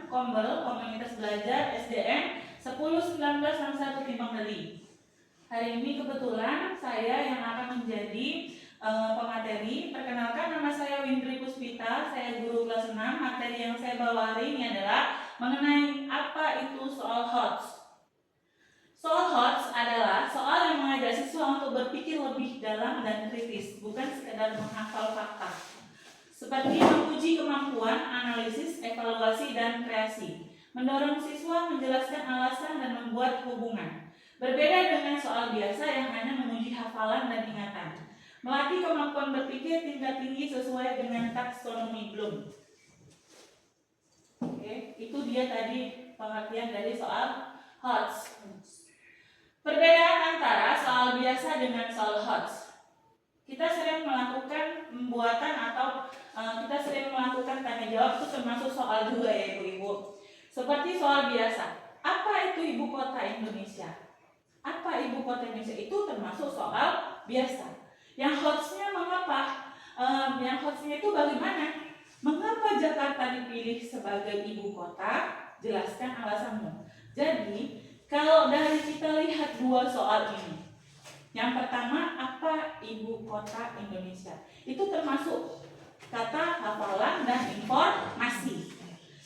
Kombel, Komunitas Belajar SDM 101961 Timbang Deli. Hari ini kebetulan saya yang akan menjadi pemateri. Perkenalkan, nama saya Windri Puspita, saya guru kelas 6. Materi yang saya bawa hari ini adalah mengenai apa itu soal HOTS. Soal HOTS adalah soal yang mengajak siswa untuk berpikir lebih dalam dan kritis, bukan sekedar menghafal fakta. Seperti menguji kemampuan, analisis, evaluasi, dan kreasi. Mendorong siswa menjelaskan alasan dan membuat hubungan. Berbeda dengan soal biasa yang hanya menguji hafalan dan ingatan. Melatih kemampuan berpikir tingkat tinggi sesuai dengan taksonomi Bloom. Oke, itu dia tadi pengertian dari soal HOTS. Perbedaan antara soal biasa dengan soal HOTS. Kita sering melakukan pembuatan atau kita sering melakukan tanya jawab, itu termasuk soal juga ya ibu-ibu. Seperti soal biasa, apa itu ibu kota Indonesia? Apa ibu kota Indonesia? Itu termasuk soal biasa. Yang HOTS-nya mengapa? Yang HOTS-nya itu bagaimana? Mengapa Jakarta dipilih sebagai ibu kota? Jelaskan alasanmu. Jadi kalau dari kita lihat dua soal ini, yang pertama, apa ibu kota Indonesia? Itu termasuk kata hafalan dan informasi.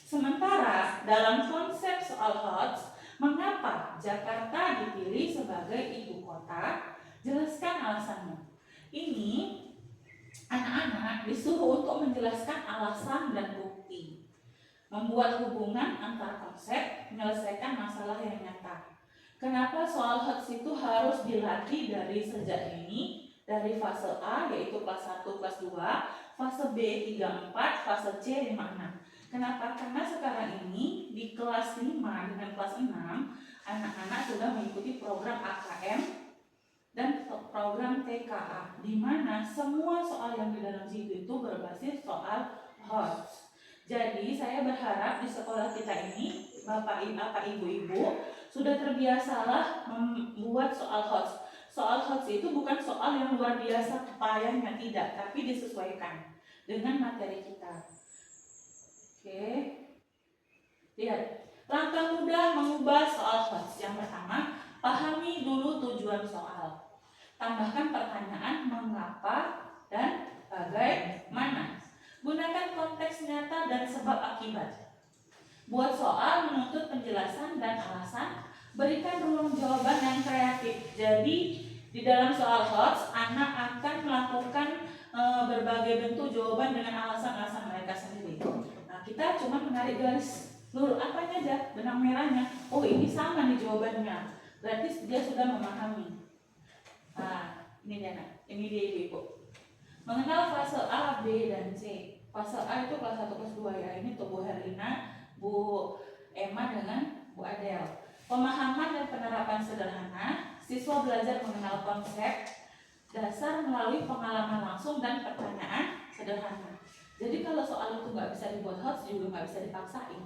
Sementara dalam konsep soal HOTS, mengapa Jakarta dipilih sebagai ibu kota? Jelaskan alasanmu. Ini anak-anak disuruh untuk menjelaskan alasan dan bukti, membuat hubungan antar konsep, menyelesaikan masalah yang nyata. Kenapa soal HOTS itu harus dilatih dari sejak ini, dari fase A yaitu kelas 1, kelas 2, fase B 3, 4, fase C 5, 6. Kenapa? Karena sekarang ini di kelas 5 dengan kelas 6 anak-anak sudah mengikuti program AKM dan program TKA, di mana semua soal yang di dalam situ itu berbasis soal HOTS. Jadi saya berharap di sekolah kita ini Bapak Ibu sudah terbiasalah membuat soal HOTS. Soal HOTS itu bukan soal yang luar biasa payahnya, tidak, tapi disesuaikan dengan materi kita. Oke. Lihat, langkah mudah mengubah soal HOTS. Yang pertama, pahami dulu tujuan soal. Tambahkan pertanyaan mengapa dan bagaimana. Gunakan konteks nyata dan sebab akibat. Buat soal menuntut penjelasan dan alasan. Berikan ruang jawaban yang kreatif. Jadi di dalam soal HOTS, anak akan melakukan berbagai bentuk jawaban dengan alasan-alasan mereka sendiri. Nah, kita cuma menarik garis lurus apanya aja, benang merahnya. Oh, ini sama nih jawabannya. Berarti dia sudah memahami. Nah, ini dia ibu-ibu. Mengenal fase A, B, dan C. Fase A itu kelas 1, kelas 2 ya. Ini tuh Bu Herlina, Bu Emma dengan Bu Adel. Pemahaman dan penerapan sederhana. Siswa belajar mengenal konsep dasar melalui pengalaman langsung dan pertanyaan sederhana. Jadi kalau soal itu nggak bisa dibuat HOTS juga nggak bisa dipaksain.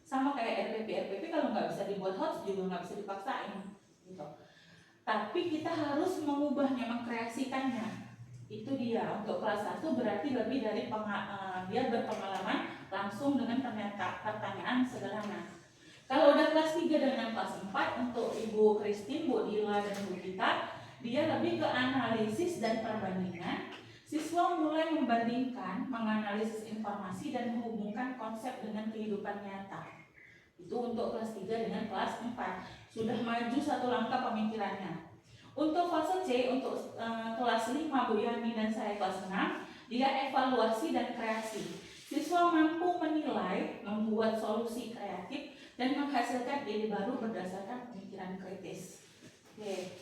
Sama kayak RPP kalau nggak bisa dibuat HOTS juga nggak bisa dipaksain. Gitu. Tapi kita harus mengubahnya, mengkreasikannya. Itu dia. Untuk kelas 1 berarti lebih dari dia berpengalaman langsung dengan pertanyaan sederhana. Kalau udah kelas 3 dengan kelas 4, untuk Ibu Christine, Bu Dila, dan Bu Gita, dia lebih ke analisis dan perbandingan. Siswa mulai membandingkan, menganalisis informasi, dan menghubungkan konsep dengan kehidupan nyata. Itu untuk kelas 3 dengan kelas 4. Sudah maju satu langkah pemikirannya. Untuk fase C, untuk kelas 5 Bu Yani dan saya kelas 6, dia evaluasi dan kreasi. Siswa mampu menilai, membuat solusi kreatif, dan menghasilkan ide baru berdasarkan pemikiran kritis. Oke.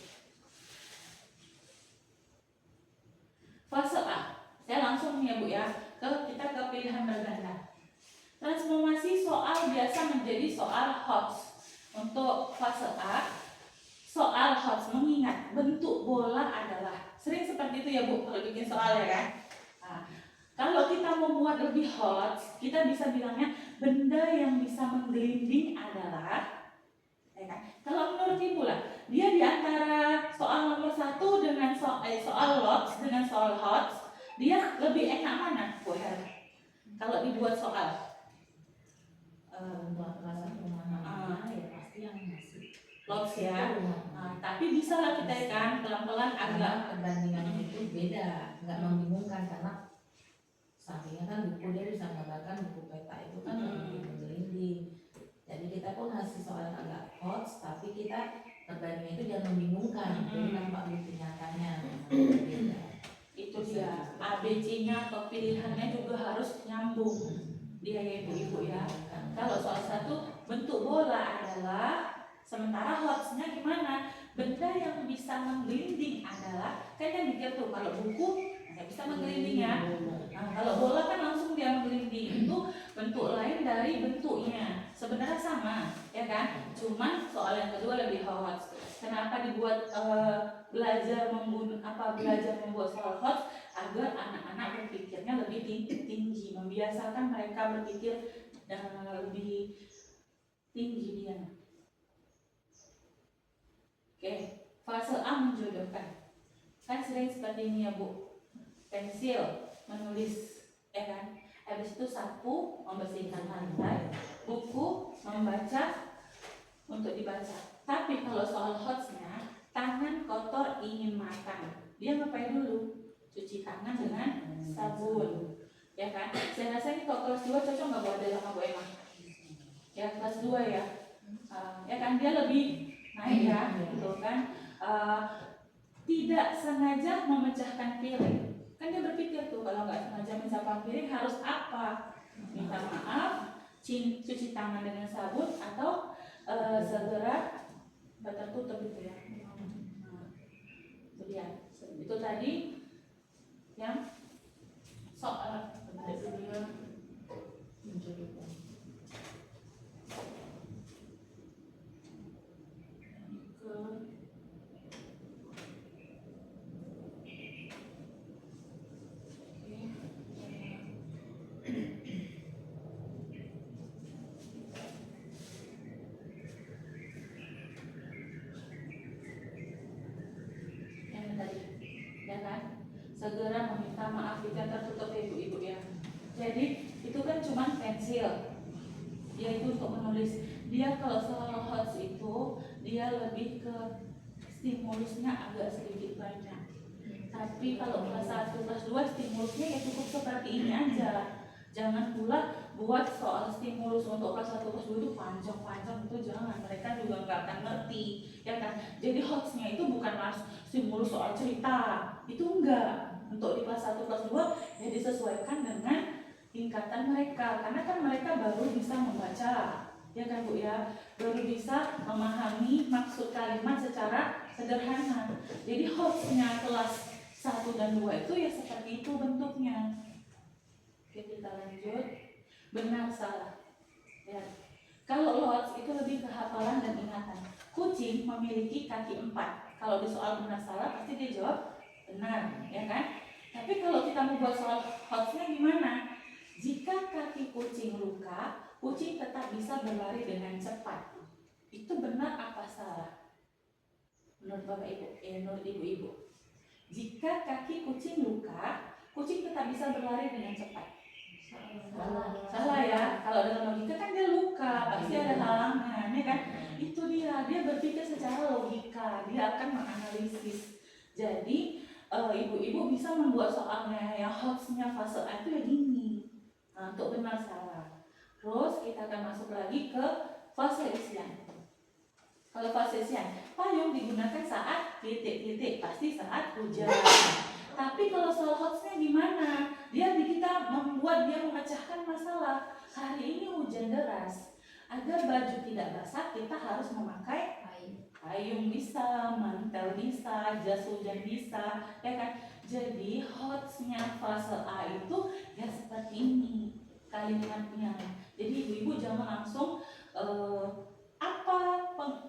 Fase A, saya langsung nih ya Bu ya, kita ke pilihan berganda. Transformasi soal biasa menjadi soal HOTS. Untuk fase A, soal HOTS, mengingat bentuk bola adalah, sering seperti itu ya Bu kalau bikin soal ya kan. Nah, kalau kita membuat lebih HOTS, kita bisa bilangnya benda yang bisa menggelinding adalah, ya kan? Kalau menurut Ibu lah, dia di antara soal nomor 1 dengan soal LOTS dengan soal HOTS, dia lebih enak mana Bu Her? Kalau dibuat soal untuk perasaan rumah ya pasti yang masih lots ya. Tapi bisa lah kita kan pelan-pelan agak perbandingannya itu beda, nggak membingungkan karena sampingnya kan buku dia bisa menggambarkan buku peta itu kan menggelinding. Jadi kita pun ngasih soal yang agak hot, tapi kita perbandingan itu jangan membingungkan, jadi nampak bukti nyatanya beda. Itu dia ABC-nya atau pilihannya juga harus nyambung dia ya ibu-ibu ya. Kalau soal satu bentuk bola adalah, sementara hotsnya gimana? Benda yang bisa menggelinding adalah, kan yang mikir tuh kalau buku nggak bisa menggelinding ya. Nah, kalau bola kan langsung dia menggelinding, itu bentuk lain dari bentuknya. Sebenarnya sama, ya kan? Cuman soal yang kedua lebih hot. Kenapa dibuat belajar membuat soal hot? Agar anak-anak berpikirnya lebih tinggi, membiasakan mereka berpikir lebih tinggi dia. Oke, fase A menjodohkan. Kan sering seperti ini ya Bu, pensil menulis, ya kan? Habis itu sapu membersihkan lantai, buku membaca untuk dibaca. Tapi kalau soal hotsnya, tangan kotor ingin makan, dia ngapain dulu? Cuci tangan dengan sabun, ya kan? Saya rasa ini kalau kelas 2 cocok nggak buat dia sama Bu Emma? Ya kelas 2 ya, ya kan dia lebih naik ya, gitu kan? Tidak sengaja memecahkan piring, kan dia berpikir tuh kalau nggak sengaja memecahkan piring harus apa? Minta maaf, cuci tangan dengan sabun atau segera tertutup gitu ya. Itu dia. Itu tadi yang soal menjodohkan. Segera meminta maaf jika tertutup ibu-ibu ya. Jadi itu kan cuma pensil, dia itu untuk menulis. Dia kalau soal hots itu dia lebih ke stimulusnya agak sedikit banyak. Tapi kalau kelas 1, kelas 2 stimulusnya ya cukup seperti ini aja. Jangan pula buat soal stimulus untuk kelas 1, kelas 2 itu panjang-panjang, itu jangan. Mereka juga nggak akan ngerti, ya kan? Jadi hotsnya itu bukan mas stimulus soal cerita, itu enggak. Untuk di kelas 1, kelas 2 ya disesuaikan dengan tingkatan mereka, karena kan mereka baru bisa membaca, ya kan Bu ya, baru bisa memahami maksud kalimat secara sederhana. Jadi hotsnya kelas 1 dan 2 itu ya seperti itu bentuknya. Oke, kita lanjut. Benar salah ya. Kalau hots itu lebih ke hafalan dan ingatan. Kucing memiliki kaki 4. Kalau di soal benar salah pasti dia jawab benar, ya kan? Tapi kalau kita mau buat soal hotsnya gimana? Jika kaki kucing luka, kucing tetap bisa berlari dengan cepat. Itu benar apa salah? Menurut Bapak Ibu, menurut Ibu-ibu. Jika kaki kucing luka, kucing tetap bisa berlari dengan cepat. Salah ya. Kalau dalam logika kan dia luka, pasti ada halangan, ya kan? Itu dia berpikir secara logika, dia akan menganalisis. Jadi ibu-ibu bisa membuat soalnya yang hotsnya fase A itu ya gini. Nah, untuk benar salah. Terus kita akan masuk lagi ke fase isian. Kalau fase isian, payung digunakan saat titik-titik, pasti saat hujan. Tapi kalau soal hotsnya gimana? Kita membuat dia memecahkan masalah. Hari ini hujan deras. Agar baju tidak basah, kita harus memakai payung bisa, mantel bisa, jas hujan bisa, ya kan? Jadi hotsnya fase A itu ya seperti ini kalimatnya. Jadi ibu-ibu jangan langsung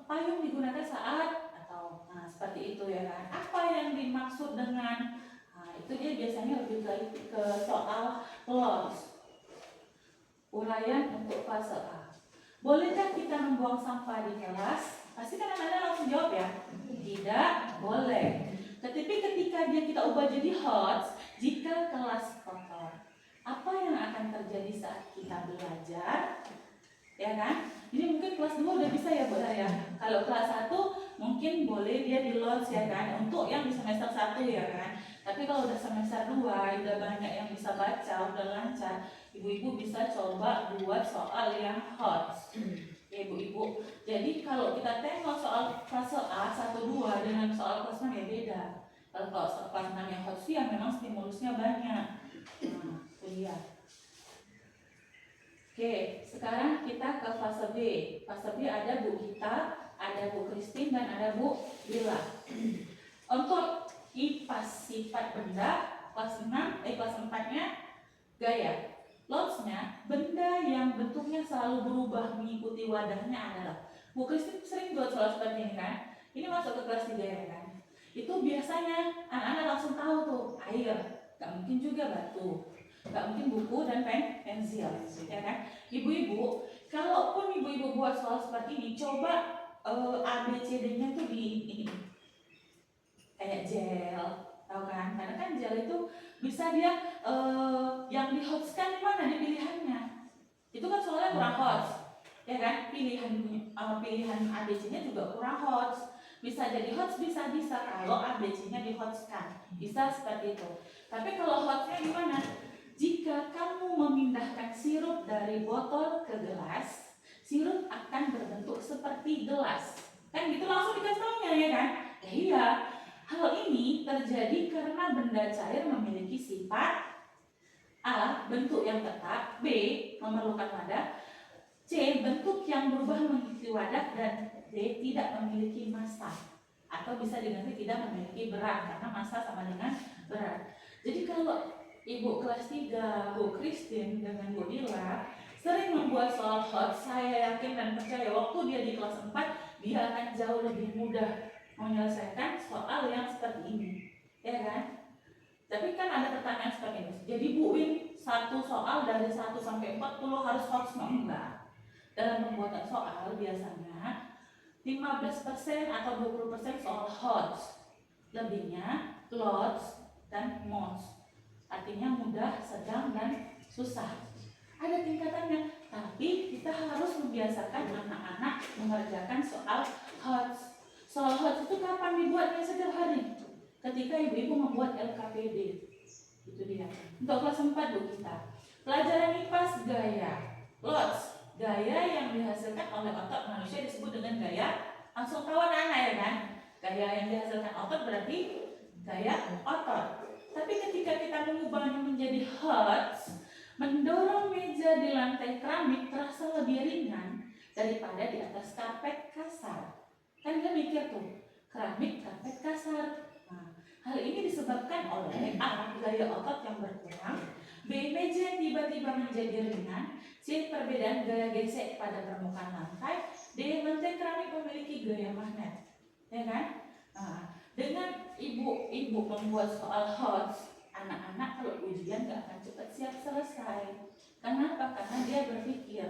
payung digunakan saat atau seperti itu ya kan? Apa yang dimaksud dengan itu dia biasanya lebih ke soal clause. Uraian untuk fase A. Bolehkah kita membuang sampah di kelas? Pasti kan anak-anak langsung jawab ya, tidak boleh. Tetapi ketika kita ubah jadi hot, jika kelas kotor, apa yang akan terjadi saat kita belajar? ya kan? Ini mungkin kelas 2 udah bisa ya Bu ya. Kalau kelas 1 mungkin boleh dia di lots ya kan, untuk yang di semester 1 ya kan. Tapi kalau udah semester 2 udah banyak yang bisa baca, udah lancar, ibu-ibu bisa coba buat soal yang hot ya ibu-ibu. Jadi kalau kita tengok soal fase A 1, 2 dengan soal kelas 6 ya beda. Kalau soal kelas 6 yang hot sih ya memang stimulusnya banyak. Nah, itu dia. Oke, sekarang kita ke fase B. Fase B ada Bu Gita, ada Bu Christine, dan ada Bu Bila. Untuk IPA sifat benda, kelas 4-nya gaya. Lots-nya, benda yang bentuknya selalu berubah mengikuti wadahnya adalah. Bu Christine sering buat soal seperti ini kan? Ini masuk ke kelas 3 ya kan? Itu biasanya anak-anak langsung tahu tuh, air, gak mungkin juga batu, gak mungkin buku dan pensil, ya kan? Ibu-ibu, kalaupun ibu-ibu buat soal seperti ini, coba ABCD-nya tuh di ini, kayak gel, tahu kan? Karena kan gel itu bisa dia yang di hotskan mana di pilihannya. Itu kan soalnya kurang hot, ya kan? Pilihan ABC-nya juga kurang hot. Bisa jadi hot, bisa kalau ABC-nya di hotskan, bisa seperti itu. Tapi kalau hotnya gimana? Jika kamu memindahkan sirup dari botol ke gelas, sirup akan berbentuk seperti gelas. Kan gitu langsung dikasih taunya ya kan? Ya iya. Hal ini terjadi karena benda cair memiliki sifat A. Bentuk yang tetap, B. Memerlukan wadah, C. Bentuk yang berubah mengikuti wadah, dan D. Tidak memiliki massa. Atau bisa diganti tidak memiliki berat, karena massa sama dengan berat. Jadi kalau Ibu kelas 3, Bu Christine dengan Bu Dila sering membuat soal hot, saya yakin dan percaya waktu dia di kelas 4 dia akan jauh lebih mudah menyelesaikan soal yang seperti ini, ya kan? Tapi kan ada pertanyaan seperti ini. Jadi Bu Win satu soal dari 1 sampai 40 harus hot semua? Enggak. Dalam pembuatan soal biasanya 15% atau 20% soal hot, lebihnya lots dan most. Artinya mudah, sedang, dan susah. Ada tingkatannya, tapi kita harus membiasakan anak-anak mengerjakan soal hot. Soal hot itu kapan dibuatnya? Setiap hari. Ketika ibu-ibu membuat LKPD. Itu dia. Untuk kelas 4 Bu kita. Pelajaran IPA gaya. Lots. Gaya yang dihasilkan oleh otot manusia disebut dengan gaya. Langsung tahu anak-anak ya kan? Gaya yang dihasilkan otot berarti gaya otot. Tapi ketika kita mengubahnya menjadi hertz, mendorong meja di lantai keramik terasa lebih ringan daripada di atas karpet kasar. Kan kita mikir tuh, keramik, karpet kasar. Nah, hal ini disebabkan oleh A. Gaya otot yang berkurang, B. Meja yang tiba-tiba menjadi ringan, C. Perbedaan gaya gesek pada permukaan lantai, D. Lantai keramik memiliki gaya magnet. Ya kan? Nah, dengan ibu-ibu membuat soal hot, anak-anak kalau ujian gak akan cepat siap selesai. Kenapa? Karena dia berpikir,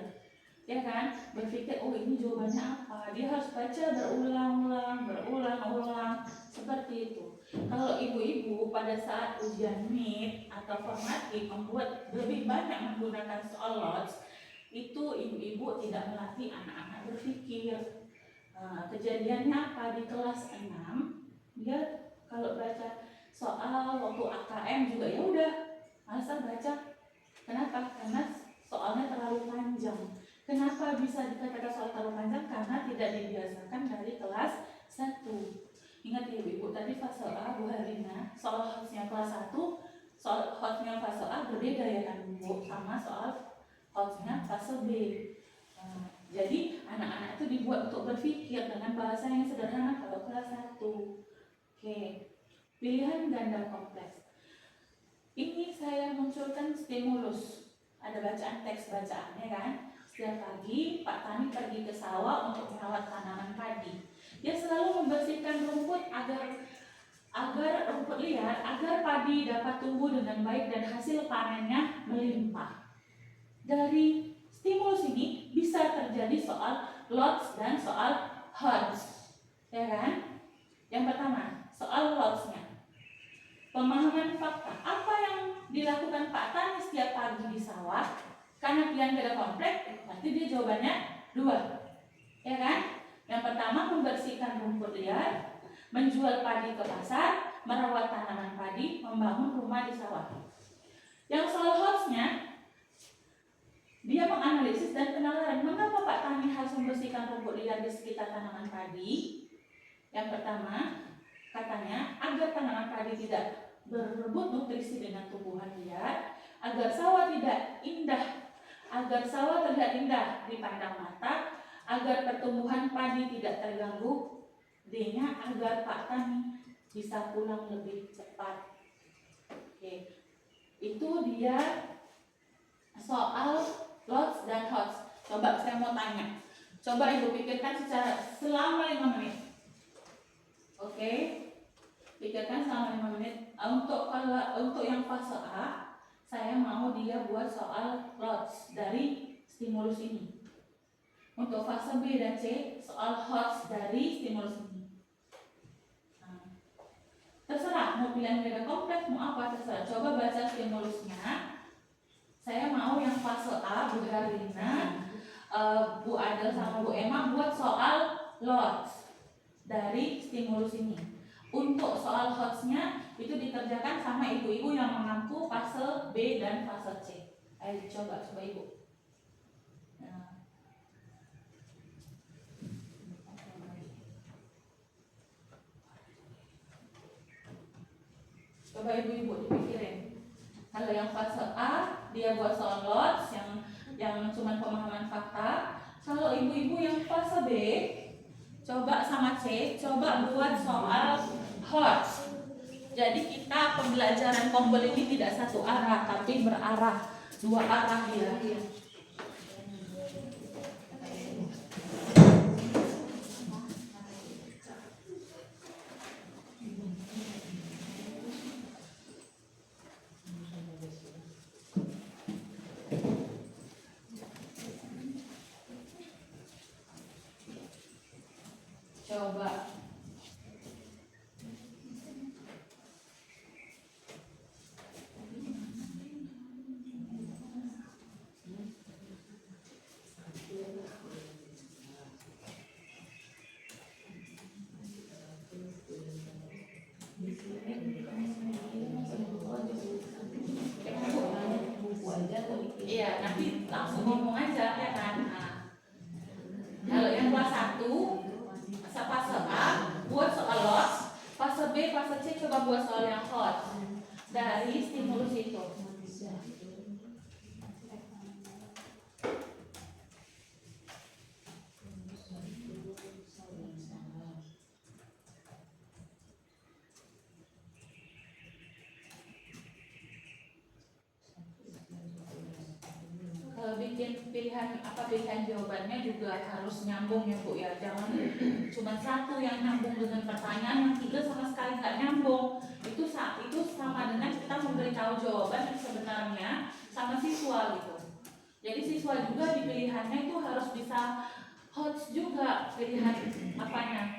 ya kan? Berpikir, oh ini jawabannya apa? Dia harus baca berulang-ulang, seperti itu. Kalau ibu-ibu pada saat ujian MIT atau formatif membuat lebih banyak menggunakan soal lots, itu ibu-ibu tidak melatih anak-anak berpikir. Kejadiannya apa? Di kelas 6 dia kalau baca soal waktu AKM juga ya udah masa baca. Kenapa? Karena soalnya terlalu panjang. Kenapa bisa dikatakan soal terlalu panjang? Karena tidak dibiasakan dari kelas 1. Ingat ya ibu, tadi fase A Bu Herlina, soal hotnya kelas 1, soal hotnya fase A berbeda ya kan Bu, sama soal hotnya fase B. Jadi anak-anak itu dibuat untuk berpikir dengan bahasa yang sederhana kalau kelas 1. Oke, pilihan ganda kompleks. Ini saya munculkan stimulus. Ada bacaan teks bacaannya kan. Setiap pagi Pak Tani pergi ke sawah untuk merawat tanaman padi. Dia selalu membersihkan rumput agar rumput liar, agar padi dapat tumbuh dengan baik dan hasil panennya melimpah. Dari stimulus ini bisa terjadi soal lots dan soal hertz, ya kan? Yang pertama, soal lots-nya. Pemahaman fakta. Apa yang dilakukan Pak Tani setiap pagi di sawah? Karena pilihan beda kompleks, nanti dia jawabannya 2. Ya kan? Yang pertama membersihkan rumput liar, menjual padi ke pasar, merawat tanaman padi, membangun rumah di sawah. Yang soal HOTS-nya, dia menganalisis dan penalaran mengapa Pak Tani harus membersihkan rumput liar di sekitar tanaman padi. Yang pertama, katanya agar tanaman padi tidak berebut nutrisi dengan tumbuhan liar, agar sawah tidak indah, agar sawah terlihat indah dipandang mata, agar pertumbuhan padi tidak terganggu. D-nya agar Pak Tani bisa pulang lebih cepat. Oke, itu dia soal lots dan HOTS. Coba saya mau tanya. Coba Ibu pikirkan selama 5 menit. Oke. Pikirkan selama 5 menit. Untuk yang fase A, saya mau dia buat soal lots dari stimulus ini. Untuk fase B dan C, soal HOTS dari stimulus ini. Nah, terserah mau pilihan beda kompleks mau apa terserah. Coba baca stimulusnya. Saya mau yang fase A, Bu Herlina, Bu Adel sama Bu Emma buat soal lots dari stimulus ini. Untuk soal HOTS-nya itu dikerjakan sama ibu-ibu yang mengampu fase B dan fase C. Ayo coba Ibu. Nah. Coba ibu-ibu dipikirin. Kalau yang fase A dia buat soal lots yang cuma pemahaman fakta. Kalau ibu-ibu yang fase B coba sama C coba buat soal HOTS. Jadi kita pembelajaran Kombel ini tidak satu arah tapi berarah, 2 arah dia. Coba iya, nanti langsung ngomong aja ya kan. Nah, kalau yang kelas 1 fase A buat soal lots, fase B, fase C coba buat soal yang HOTS dari stimulus itu. Bikin pilihan jawabannya juga harus nyambung ya Bu ya, jangan cuma satu yang nyambung dengan pertanyaan, yang 3 sama sekali nggak nyambung. Itu sama dengan kita memberitahu jawaban yang sebenarnya sama siswa gitu. Jadi siswa juga di pilihannya itu harus bisa HOTS juga pilihan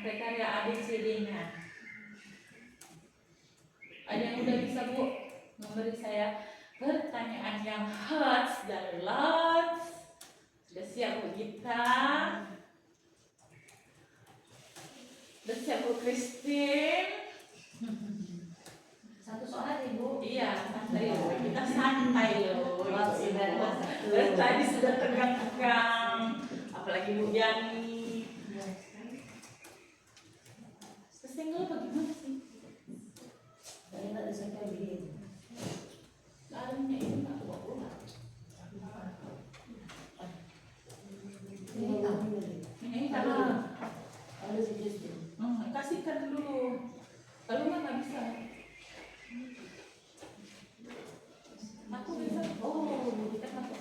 kriteria ABCD-nya. Ada yang udah bisa Bu memberi saya pertanyaan yang HOTS dan lots? Sudah siap Bu Gita? Sudah siap Bu Christine? Satu soal aja Bu. Iya, santai loh. Kita santai loh. Dari tadi sudah tegang-tegang. Apalagi Bu Yani. Single bagaimana sih? Saya nggak bisa kayak begini. Alamnya ini nggak tua-tua. Ini karena kasihkan dulu. Kalau nggak bisa. Aku bisa. Oh, kita masuk.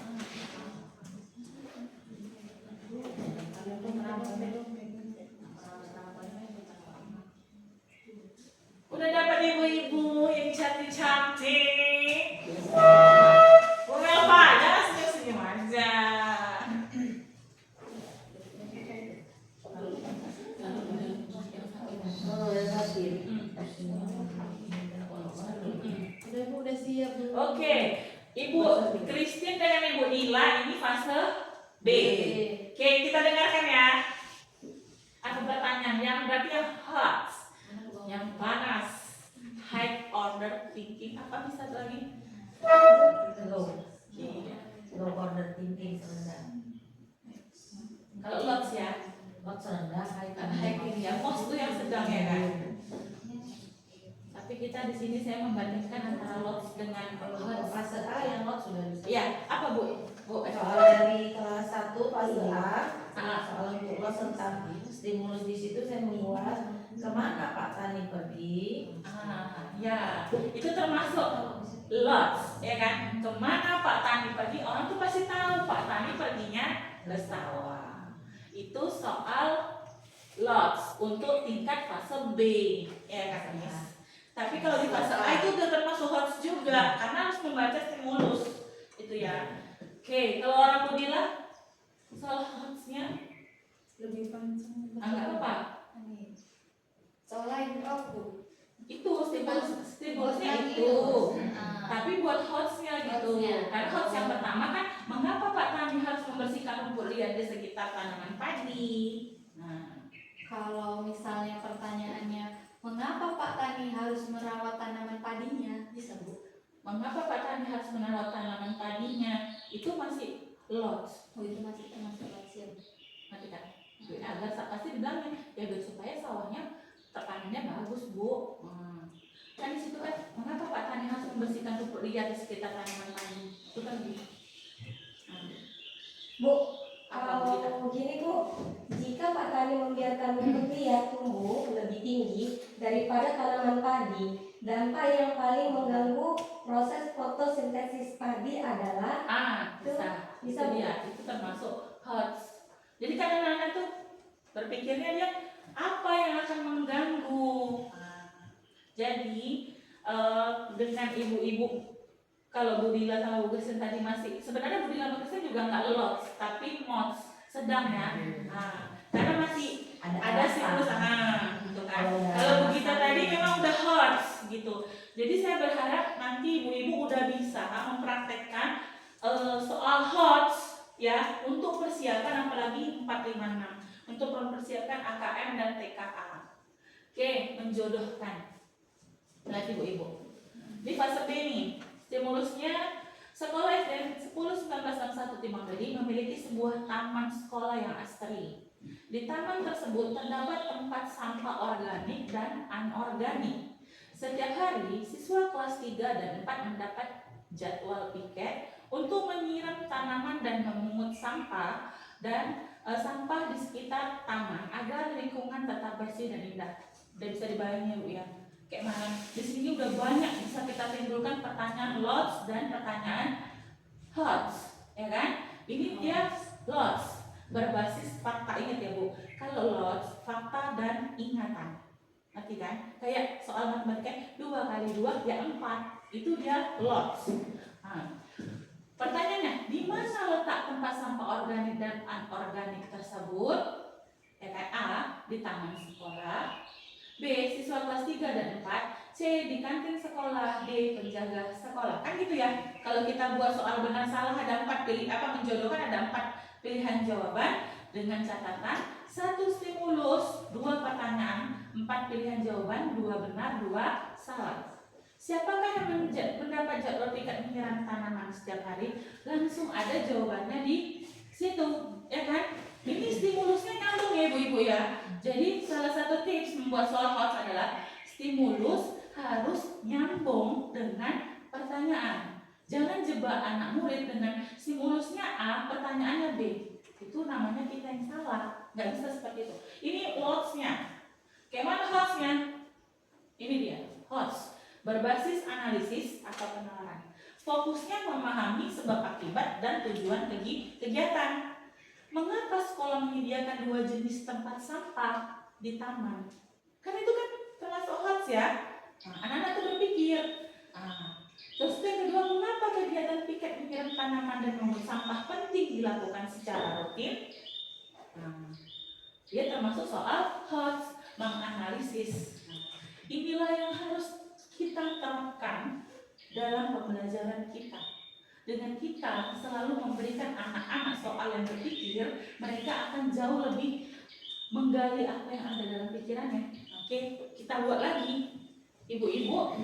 Udah dapat ibu-ibu yang cantik-cantik. Ngomel apa aja, senyum-senyum aja. Oh, yang hasil. B. Oke, kita dengarkan ya. Ada pertanyaan yang berarti yang hot, yang panas. High order thinking, apa bisa lagi? Low order thinking rendah. Kalau lots ya, Lots rendah, high thinking ya, most itu yang sedang ya kan. Tapi kita di sini saya membandingkan antara lots dengan Kalau fase A yang lots sudah bisa. ya, apa Bu? Soal dari kelas 1 fase A, soal untuk lots tentang stimulus di situ saya membuat kemana Pak Tani pergi. Ya, itu termasuk lots, ya kan? Kemana Pak Tani pergi? Orang tuh pasti tahu Pak Tani perginya ke sawah. Itu soal lots untuk tingkat fase B, ya kan Miss? Tapi kalau di fase A itu udah termasuk lots juga, karena harus membaca stimulus, itu ya. Oke, kalau orang Budila soal lotsnya lebih panjang. enggak apa? Soal lain Bu. Itu stimulusnya itu. Tapi buat hotsnya gitu. Karena hots yang pertama kan, mengapa Pak Tani harus membersihkan rumput liar di sekitar tanaman padi? Nah, Kalau misalnya pertanyaannya, mengapa Pak Tani harus merawat tanaman padinya? Bisa Bu. mengapa Pak Tani harus merawat tanaman padinya? Itu masih lots. Oh itu masih termasuk hasil. Nanti kan, agar pasti dibilangnya ya biar supaya sawahnya tekanannya bagus Bu. Kan di situ kan, mengapa Pak Tani harus membersihkan rumput liar di sekitar tanaman padi? Itu kan gitu. Bu, Apa kita? kalau begini Bu, jika Pak Tani membiarkan rumput liar tumbuh lebih tinggi daripada tanaman padi, dampak yang paling mengganggu proses fotosintesis padi adalah Bisa dia, itu termasuk hots. Jadi kan anak-anak tuh berpikirnya dia apa yang akan mengganggu. Jadi dengan ibu-ibu, kalau Bu Dila sama Bu Kristen tadi masih, sebenarnya Bu Dila sama Bu Kristen juga nggak lots, tapi mods, sedang ya. Karena masih ada siklus gitu kan. Kalau Bu Gita tadi memang udah hots gitu. Jadi saya berharap nanti ibu-ibu udah bisa mempraktekkan soal hots ya untuk persiapan apalagi 456 untuk mempersiapkan AKM dan TKA. Oke, menjodohkan. Lagi ibu-ibu. Di fase B nih, stimulusnya sekolah SD 10-1961 Timangdeli memiliki sebuah taman sekolah yang asri. Di taman tersebut terdapat tempat sampah organik dan anorganik. Setiap hari, siswa kelas 3 dan 4 mendapat jadwal piket untuk menyiram tanaman dan memungut sampah dan sampah di sekitar taman agar lingkungan tetap bersih dan indah. Udah bisa dibayangin Bu ya. Kayak mana? Di sini udah banyak bisa kita timbulkan pertanyaan lots dan pertanyaan hots, ya kan? Ini dia lots berbasis fakta, ingat ya Bu. Kalau lots fakta dan ingatan, ngerti kan? Kayak soal matematika 2 kali 2 ya 4, itu dia lots. Pertanyaannya, di mana letak tempat sampah organik dan anorganik tersebut? Ya kan? A. Di taman sekolah. B. Siswa kelas 3 dan 4. C. Di kantin sekolah. D. Penjaga sekolah. Kan gitu ya. Kalau kita buat soal benar salah ada 4 menjodohkan ada 4 pilihan jawaban dengan catatan 1 stimulus, 2 pertanyaan, 4 pilihan jawaban, 2 benar, 2 salah. Siapakah yang mendapat jadwal piket menyiram tanaman setiap hari? Langsung ada jawabannya di situ, ya kan? Ini stimulusnya nyambung ya ibu-ibu ya. Jadi salah satu tips membuat soal hots adalah stimulus harus nyambung dengan pertanyaan. Jangan jebak anak murid dengan stimulusnya A, pertanyaannya B. Itu namanya kita yang salah. Nggak bisa seperti itu. Ini hotsnya. Kayak mana hotsnya? Ini dia, hots. Berbasis analisis atau penalaran. Fokusnya memahami sebab akibat dan tujuan kegiatan. Mengapa sekolah menyediakan 2 jenis tempat sampah di taman? Kan itu kan termasuk hots ya. Anak-anak tuh berpikir. Terus yang kedua, mengapa kegiatan piket menyiram tanaman dan memungut sampah penting dilakukan secara rutin? Dia termasuk soal hots, menganalisis. Inilah yang harus kita terapkan dalam pembelajaran kita. dengan kita selalu memberikan anak-anak soal yang berpikir, mereka akan jauh lebih menggali apa yang ada dalam pikirannya. Oke, kita buat lagi. Ibu-ibu,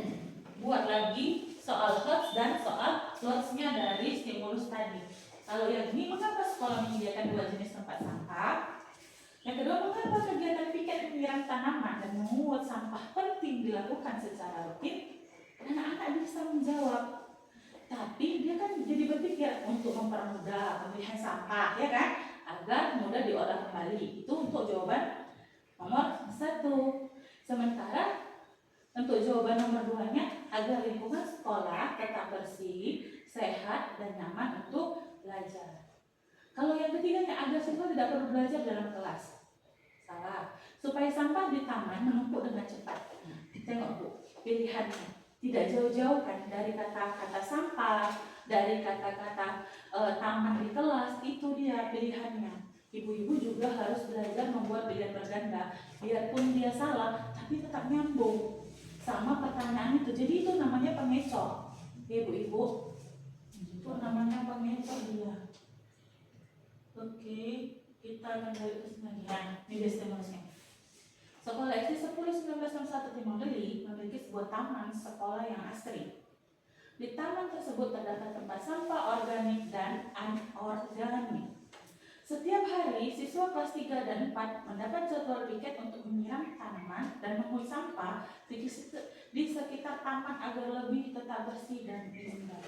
buat lagi soal HOTS dan soal LOTS-nya dari stimulus tadi. Kalau yang ini, mengapa sekolah menyediakan 2 jenis tempat sampah? Yang kedua, mengapa kegiatan piket menyiram tanaman dan memungut sampah penting dilakukan secara rutin? Anak-anak bisa menjawab. Tapi dia kan jadi berpikir untuk mempermudah pemilihan sampah, ya kan? Agar mudah diolah kembali. Itu untuk jawaban nomor 1. Sementara untuk jawaban nomor 2-nya, agar lingkungan sekolah tetap bersih, sehat, dan nyaman untuk belajar. Kalau yang ketiganya, agar siswa tidak perlu belajar dalam kelas. Salah. Supaya sampah di taman menumpuk dengan cepat. Tengok Bu, pilihannya. Tidak jauh-jauh kan dari kata-kata sampah, dari kata-kata taman di kelas, itu dia pilihannya. Ibu-ibu juga harus belajar membuat pilihan berganda, biarpun dia salah, tapi tetap nyambung sama pertanyaan itu. Jadi itu namanya pengecoh, ibu-ibu. Itu namanya pengecoh dia. Oke, kita akan balik ke sini. Nah, ini stimulusnya. Sekolah SD 10/1961 Timur Deli memiliki sebuah taman sekolah yang asri. Di taman tersebut terdapat tempat sampah organik dan anorganik. Setiap hari, siswa kelas 3 dan 4 mendapat jadwal piket untuk menyiram tanaman dan memungut sampah di sekitar taman agar lebih tetap bersih dan indah.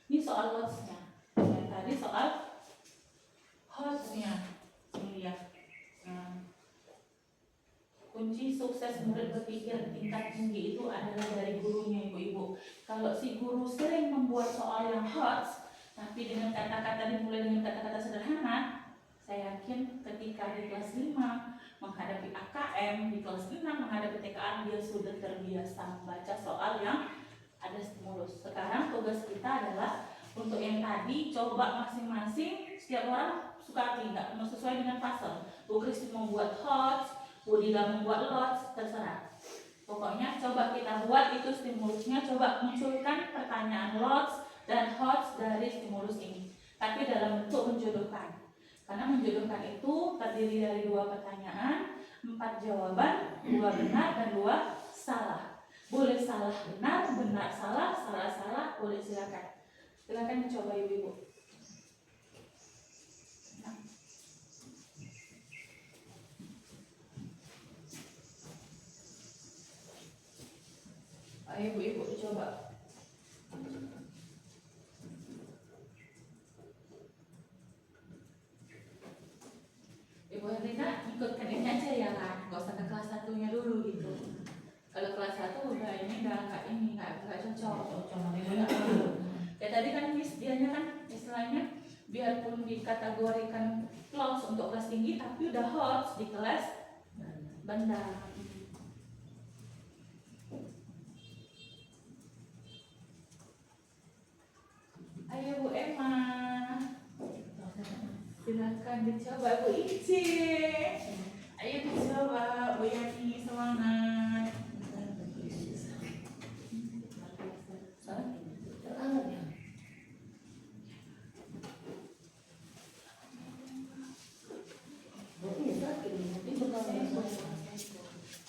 Ini soal HOTS-nya. Dan tadi soal HOTS-nya. Ini ya. Kunci sukses murid berpikir tingkat tinggi itu adalah dari gurunya, ibu-ibu. Kalau si guru sering membuat soal yang HOTS, tapi dengan kata-kata dimulai dengan kata-kata sederhana, saya yakin ketika di kelas 5 menghadapi AKM, di kelas 6 menghadapi TKA, dia sudah terbiasa membaca soal yang ada stimulus. Sekarang tugas kita adalah untuk yang tadi, coba masing-masing, setiap orang suka hati, nggak sesuai dengan fase. Bu Kristi membuat HOTS, Bu Dila membuat LOTS, terserah. Pokoknya coba kita buat itu stimulusnya, coba munculkan pertanyaan LOTS dan HOTS dari stimulus ini. Tapi dalam bentuk menjodohkan. Karena menjodohkan itu terdiri dari 2 pertanyaan, 4 jawaban, 2 benar dan 2 salah. Boleh salah benar, benar salah, salah salah, boleh silakan. Silakan mencoba ibu-ibu. Ayo ibu-ibu coba. Ibu Herlina ikutkan ini aja ya kan, gak usah ke kelas 1-nya dulu gitu. Kalau kelas 1 udah ini nggak cocok. Ya tadi kan Miss dianya kan istilahnya biarpun dikategorikan close untuk kelas tinggi, tapi udah HOTS di kelas benda. Ayo Bu Emma, silakan dicoba Bu Ici. Ayo dicoba Bu Yani, semangat.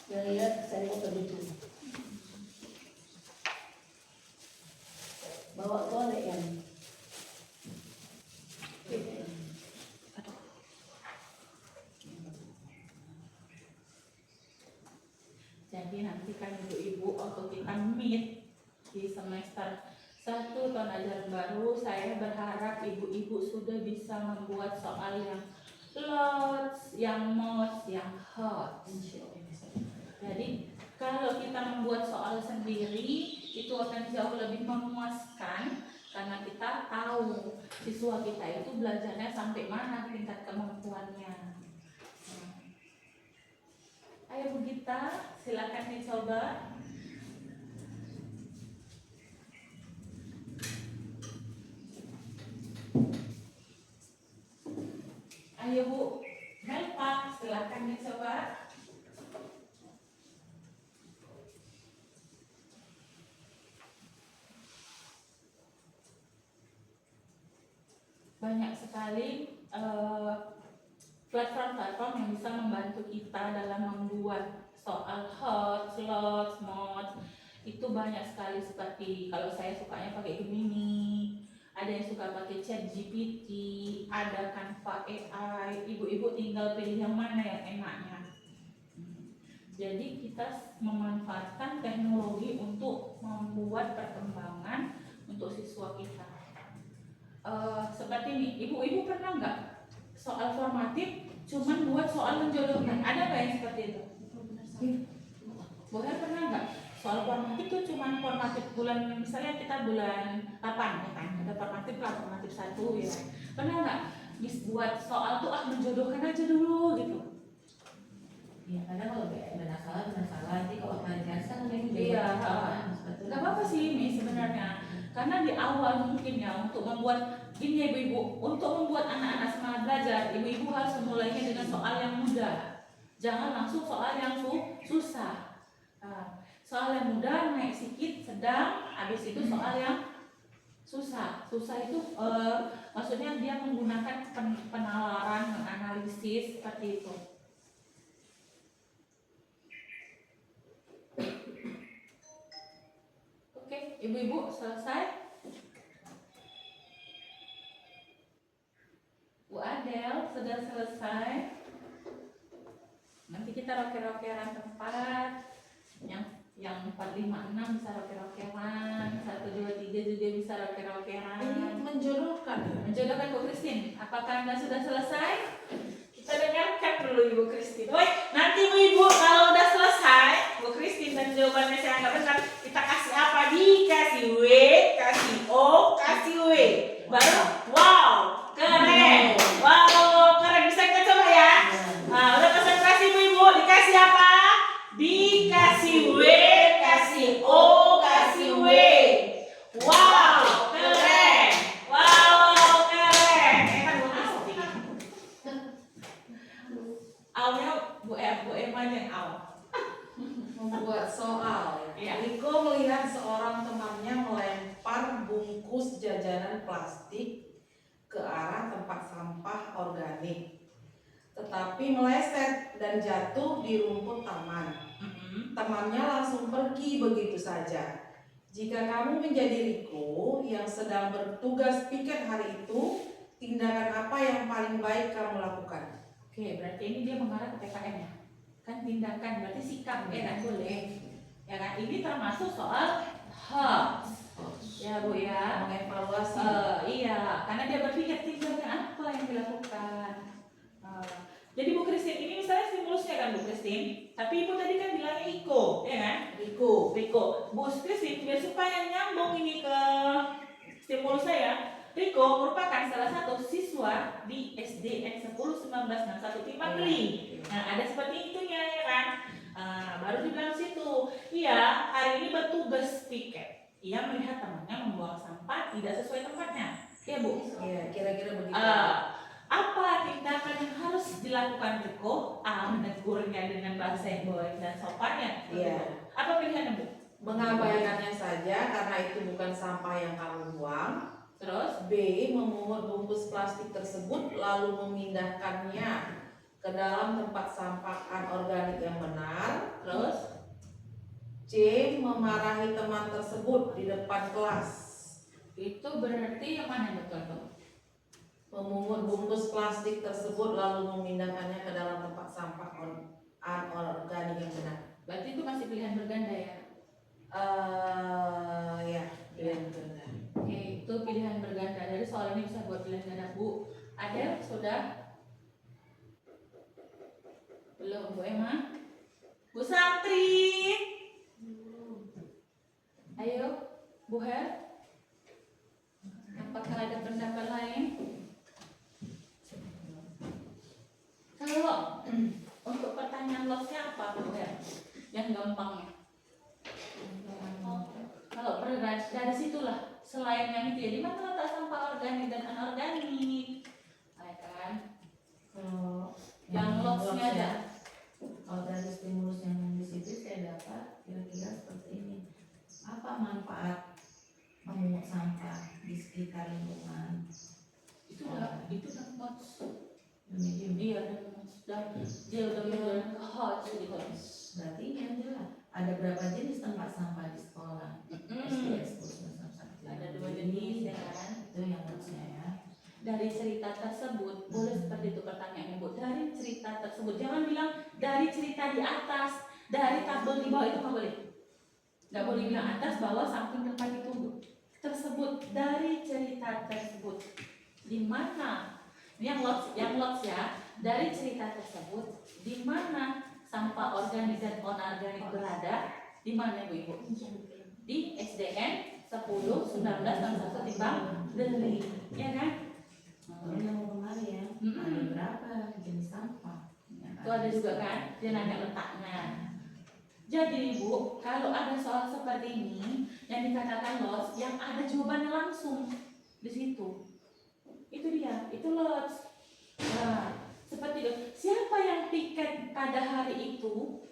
Yang lihat saya mau begitu. Bawa golek yang. Jadi nanti kan ibu-ibu waktu kita meet di semester 1 tahun ajaran baru, saya berharap ibu-ibu sudah bisa membuat soal yang LOTS, yang MOTS, yang HOTS. Jadi kalau kita membuat soal sendiri itu akan jauh lebih memuaskan karena kita tahu siswa kita itu belajarnya sampai mana tingkat kemampuannya. Ayo Bu Gita, silakan dicoba. Ayo Bu Melpa, silakan dicoba. banyak sekali platform-platform yang bisa membantu kita dalam membuat soal hot, slots, mods. Itu banyak sekali, seperti kalau saya sukanya pakai Gemini, ada yang suka pakai ChatGPT, ada Canva AI. Ibu-ibu tinggal pilih yang mana yang enaknya. Jadi kita memanfaatkan teknologi untuk membuat perkembangan untuk siswa kita. Seperti ini, ibu-ibu pernah nggak soal formatif cuman buat soal menjodohkan? Ada nggak yang seperti itu? Bukan, pernah nggak? Soal formatif itu cuman formatif bulan, misalnya kita bulan 8 ya kan, ada formatif lah, formatif 1 ya. Pernah nggak buat soal tuh menjodohkan aja dulu gitu? Iya, kadang kalau benar salah, nanti kalau klarifikasi kan memang Iya, sebetulnya. nggak apa-apa sih ini sebenarnya, karena di awal mungkin ya untuk membuat ini ya ibu-ibu, untuk membuat anak-anak semangat belajar, ibu-ibu harus memulainya dengan soal yang mudah, jangan langsung soal yang susah. Soal yang mudah naik sedikit, sedang, habis itu soal yang susah. Susah itu maksudnya dia menggunakan penalaran, menganalisis seperti itu. Oke, ibu-ibu selesai? Bu Adel sudah selesai? Nanti kita roker-rokeran tempat yang 4, 5, 6 bisa roker-rokeran, 1, 2, 3 juga bisa roker-rokeran. Ini menjodohkan ya? Menjodohkan Bu Christine. Apakah Anda sudah selesai? Kita dengarkan dulu Ibu Christine. Woi, nanti ibu kalau udah selesai, Bu Christine dan jawabannya saya nggak benar, kita kasih apa? Dikasih W, kasih O, kasih W. Baru, wow, keren. Wow, keren. Bisa kita coba ya? Nah, udah konsentrasi ibu, dikasih apa? Dikasih W, kasih O, kasih W. Wow, keren. Wow, keren. Enak Bu Christine. Awalnya Bu Emma yang awal. Membuat soal. Iya. Riko melihat seorang temannya melempar bungkus jajanan plastik ke arah tempat sampah organik, tetapi meleset dan jatuh di rumput taman. Temannya langsung pergi begitu saja. Jika kamu menjadi Riko yang sedang bertugas piket hari itu, tindakan apa yang paling baik kamu lakukan? Oke, berarti ini dia mengarah ke PKN ya. Kan tindakan berarti sikap, kan boleh. Ya kan, ini termasuk soal hot. Ya Bu ya. Mengevaluasi. Iya, karena dia berpikir tindakan apa yang dilakukan. Jadi Bu Christine, ini misalnya stimulusnya kan Bu Christine, tapi Ibu tadi kan bilangnya Iko, ya kan? Riko. Bu Christine, biar supaya nyambung ini ke stimulus saya, Riko merupakan salah satu siswa di SDN 101961 Timangli. Nah, ada seperti itunya ya kan? Baru dibilang situ, iya hari ini bertugas piket. Ia melihat temannya membuang sampah tidak sesuai tempatnya. Iya Bu? Iya, kira-kira begitu. Apa tindakan yang harus dilakukan Riko? Menegurnya dengan bahasa yang baik dan sopannya. Iya. Apa pilihannya Bu? Mengabaikannya saja karena itu bukan sampah yang kamu buang. Terus? B. Memungut bungkus plastik tersebut lalu memindahkannya ke dalam tempat sampah anorganik yang benar. Terus? C. Memarahi teman tersebut di depan kelas. Itu berarti yang mana yang betul tuh? Memungut bungkus plastik tersebut lalu memindahkannya ke dalam tempat sampah anorganik yang benar. Berarti itu masih pilihan berganda ya? Ya, pilihan berganda. Oke, itu pilihan berganda. Dari soal ini bisa buat pilihan ganda Bu. Ada sudah? Belum Bu Emma? Bu Santri? Ayo, Bu Her? Apakah ada pendapat lain? Kalau untuk pertanyaan lossnya apa Bu Her? Yang gampangnya? Kalau dari situlah selain yang itu ya, di mana letak sampah organik dan anorganik, ya kan? Yang lossnya ada. Kalau dari stimulus yang di situ saya dapat kira-kira seperti ini. Apa manfaat memungut sampah di sekitar lingkungan? itu udah notes. Medium. Iya, udah notes. Dia udah mulai hot gitu. Berarti ini adalah ada berapa jenis tempat sampah di sekolah? SDS Ada 2 jenis ya kan. Itu yang maksudnya ya. Dari cerita tersebut, boleh seperti itu pertanyaannya Bu. Dari cerita tersebut, jangan bilang dari cerita di atas, dari tabel di bawah, itu nggak boleh. Nggak boleh bilang atas, bawah, samping, depan, itu Bu. Tersebut, dari cerita tersebut. Di mana? Ini yang lots ya. Dari cerita tersebut, di mana sampah organik dan anorganik berada? Di mana Ibu? Di SDN 10, 19, dan 1 timbang deli, ya kan? Kalau yang kemarin ya, ada berapa jenis sampah? Itu ada juga kan, dia nanya letaknya. Jadi Bu, kalau ada soal seperti ini yang dikatakan lots, yang ada jawabannya langsung di situ. Itu dia, itu lots. Nah, seperti itu. Siapa yang piket pada hari itu?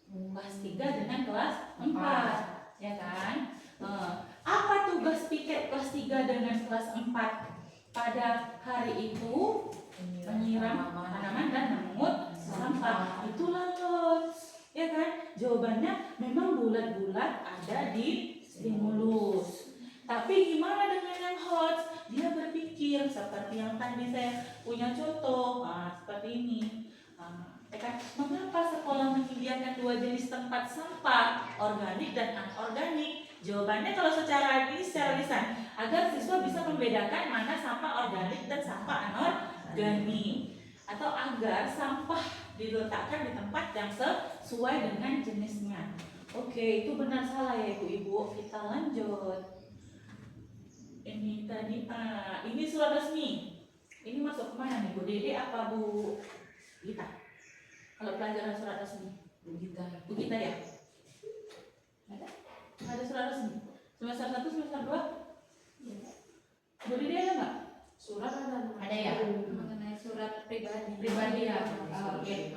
Kelas 3 dengan kelas 4, ya kan? Apa tugas piket kelas 3 dengan kelas 4 pada hari itu? Menyiram tanaman dan memungut sampah. Itulah lots, ya kan? Jawabannya memang bulat-bulat ada di stimulus. Tapi gimana dengan yang hot? Dia berpikir seperti yang tadi saya punya contoh, seperti ini. Ya kan? Mengapa sekolah menyediakan 2 jenis tempat sampah, organik dan anorganik? Jawabannya kalau secara lisan, agar siswa bisa membedakan mana sampah organik dan sampah anorganik, atau agar sampah diletakkan di tempat yang sesuai dengan jenisnya. Oke, itu benar salah ya Ibu-ibu. Kita lanjut. Ini tadi, ini surat resmi. Ini masuk kemana nih Bu Dede apa Bu Gita? Kalau pelajaran surat resmi, Bu Gita ya? Ada surat resmi. Semester 1, semester 2? Bu Dede ada nggak? Surat Ada ya? Mengenai surat pribadi. Pribadi ya. Oke.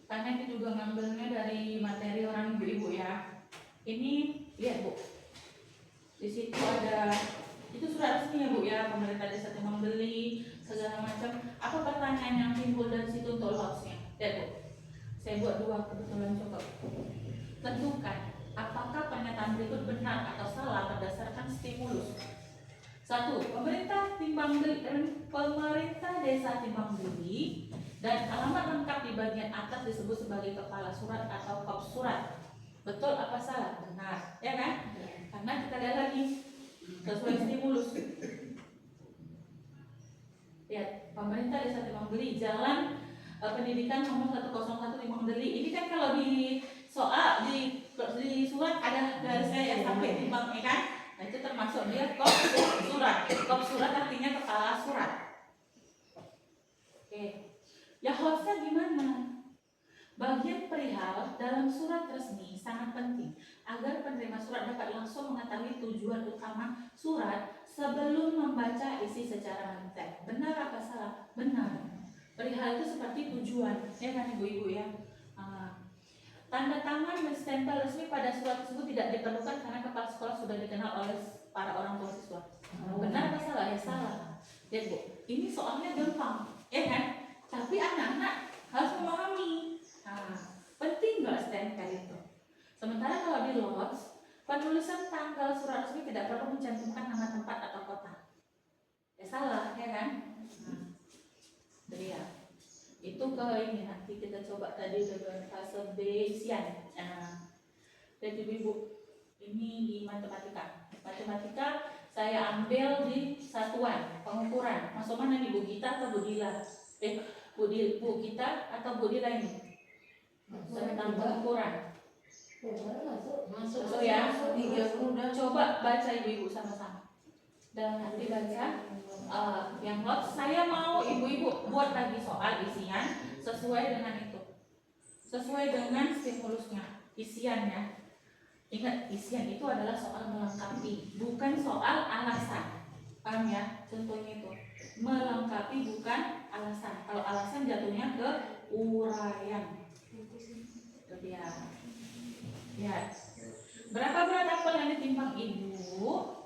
Karena itu juga ngambilnya dari materi orang ibu-ibu ya. Ini lihat Bu. Di situ ada, itu surat resmi ya Bu ya, pemerintah desa Timbang Beli segala macam. Apa pertanyaan yang timbul dari situ untuk lotsnya? Lihat Bu. Saya buat 2 kebetulan, coba. Tentukan apakah pernyataan berikut benar atau salah berdasarkan stimulus. 1. Pemerintah desa Timbang Beli dan alamat lengkap di bagian atas disebut sebagai kepala surat atau kop surat. Betul apa salah? Benar, ya kan? Karena kita lihat lagi sesuai stimulus. Lihat, pemerintah desa Timbang Beli, Jalan Pendidikan nomor 101 Timbang Beli. Ini kan kalau di soal di surat ada garisnya ya sampai timbang, ya kan? Nah, itu termasuk dia kop surat. Kop surat artinya kepala surat. Oke. Ya hostnya gimana? Bagian perihal dalam surat resmi sangat penting agar penerima surat dapat langsung mengetahui tujuan utama surat sebelum membaca isi secara mendetail. Benar apa salah? Benar. Perihal itu seperti tujuan, ya kan ibu-ibu ya. Tanda tangan dan stempel resmi pada surat tersebut tidak diperlukan karena kepala sekolah sudah dikenal oleh para orang tua siswa. Benar apa salah? Ya salah. Lihat Bu, ini soalnya gampang, ya kan? Tapi anak-anak harus memahami. Penting nggak stempel itu? Sementara kalau di lots, penulisan tanggal surat resmi tidak perlu mencantumkan nama tempat atau kota. Ya salah, ya kan? Jadi ya. Itu ke ini nanti kita coba tadi dengan fase B isian. Jadi ibu, ini di matematika. Matematika saya ambil di satuan pengukuran. Masuk mana nih Bu Gita atau Bu Dila? Bu Gita atau Bu Dila ini? Tentang pengukuran. Masuk ya. Coba baca ibu-ibu sama-sama. Dan nanti baca yang lots. Saya mau ibu-ibu buat lagi soal isian sesuai dengan itu, sesuai dengan stimulusnya, isiannya. Ingat, isian itu adalah soal melengkapi, bukan soal alasan. Paham ya? Contohnya itu melengkapi bukan alasan. Kalau alasan jatuhnya ke uraian. Itu dia. Lihat, berapa berat apel yang ditimbang ibu?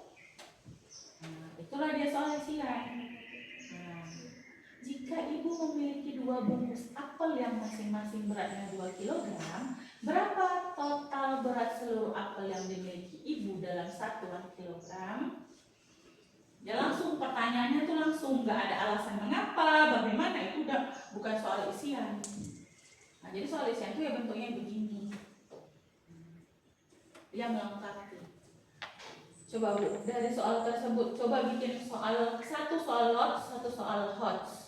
Itulah dia soal isian. jika ibu memiliki 2 bungkus apel yang masing-masing beratnya 2 kilogram, berapa total berat seluruh apel yang dimiliki ibu dalam 1 kilogram? Ya langsung pertanyaannya tuh langsung, nggak ada alasan mengapa, bagaimana, itu udah bukan soal isian. Nah jadi soal isian itu ya bentuknya begini, dia melengkapi. Coba Bu, dari soal tersebut coba bikin satu soal lots, satu soal HOTS.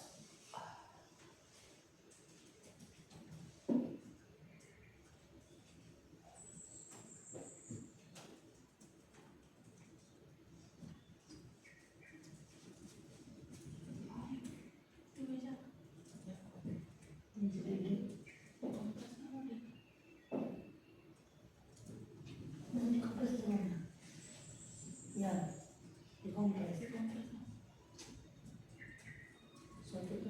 Ya, di kompres. Suatu itu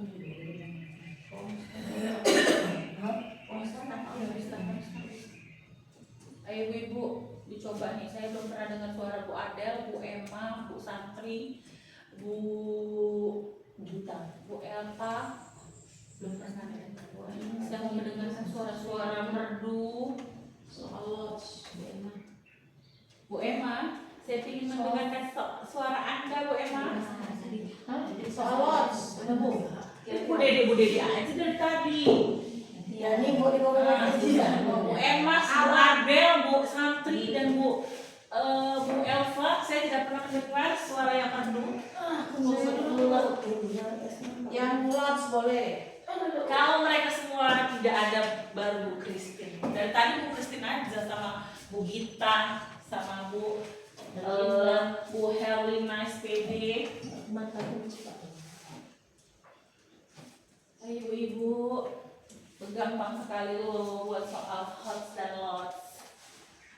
Ayo ibu dicoba nih, saya belum pernah dengar suara Bu Adel, Bu Emma, Bu Santri, Bu Gita, Bu Elta, belum pernah dengar. Bu Sedang mendengarkan suara-suara merdu. soal lots, Bu Emma. Bu Emma, saya ingin mendengarkan suara Anda, Bu Emma. Soal lots, ada Bu. Bu Dede aja dari tadi. Ya nih mau dibawa Bu Emma, Bu Adel, Bu Santri, dan Bu Elva, saya tidak pernah mendengar suara yang merdu. Yang lots boleh. Kalau mereka semua tidak ada, baru Bu Christine. Dari tadi Bu Christine aja sama Bu Gita, sama Bu Herlina SPD. Ayo ibu, gampang sekali loh buat soal HOTS dan LOTS,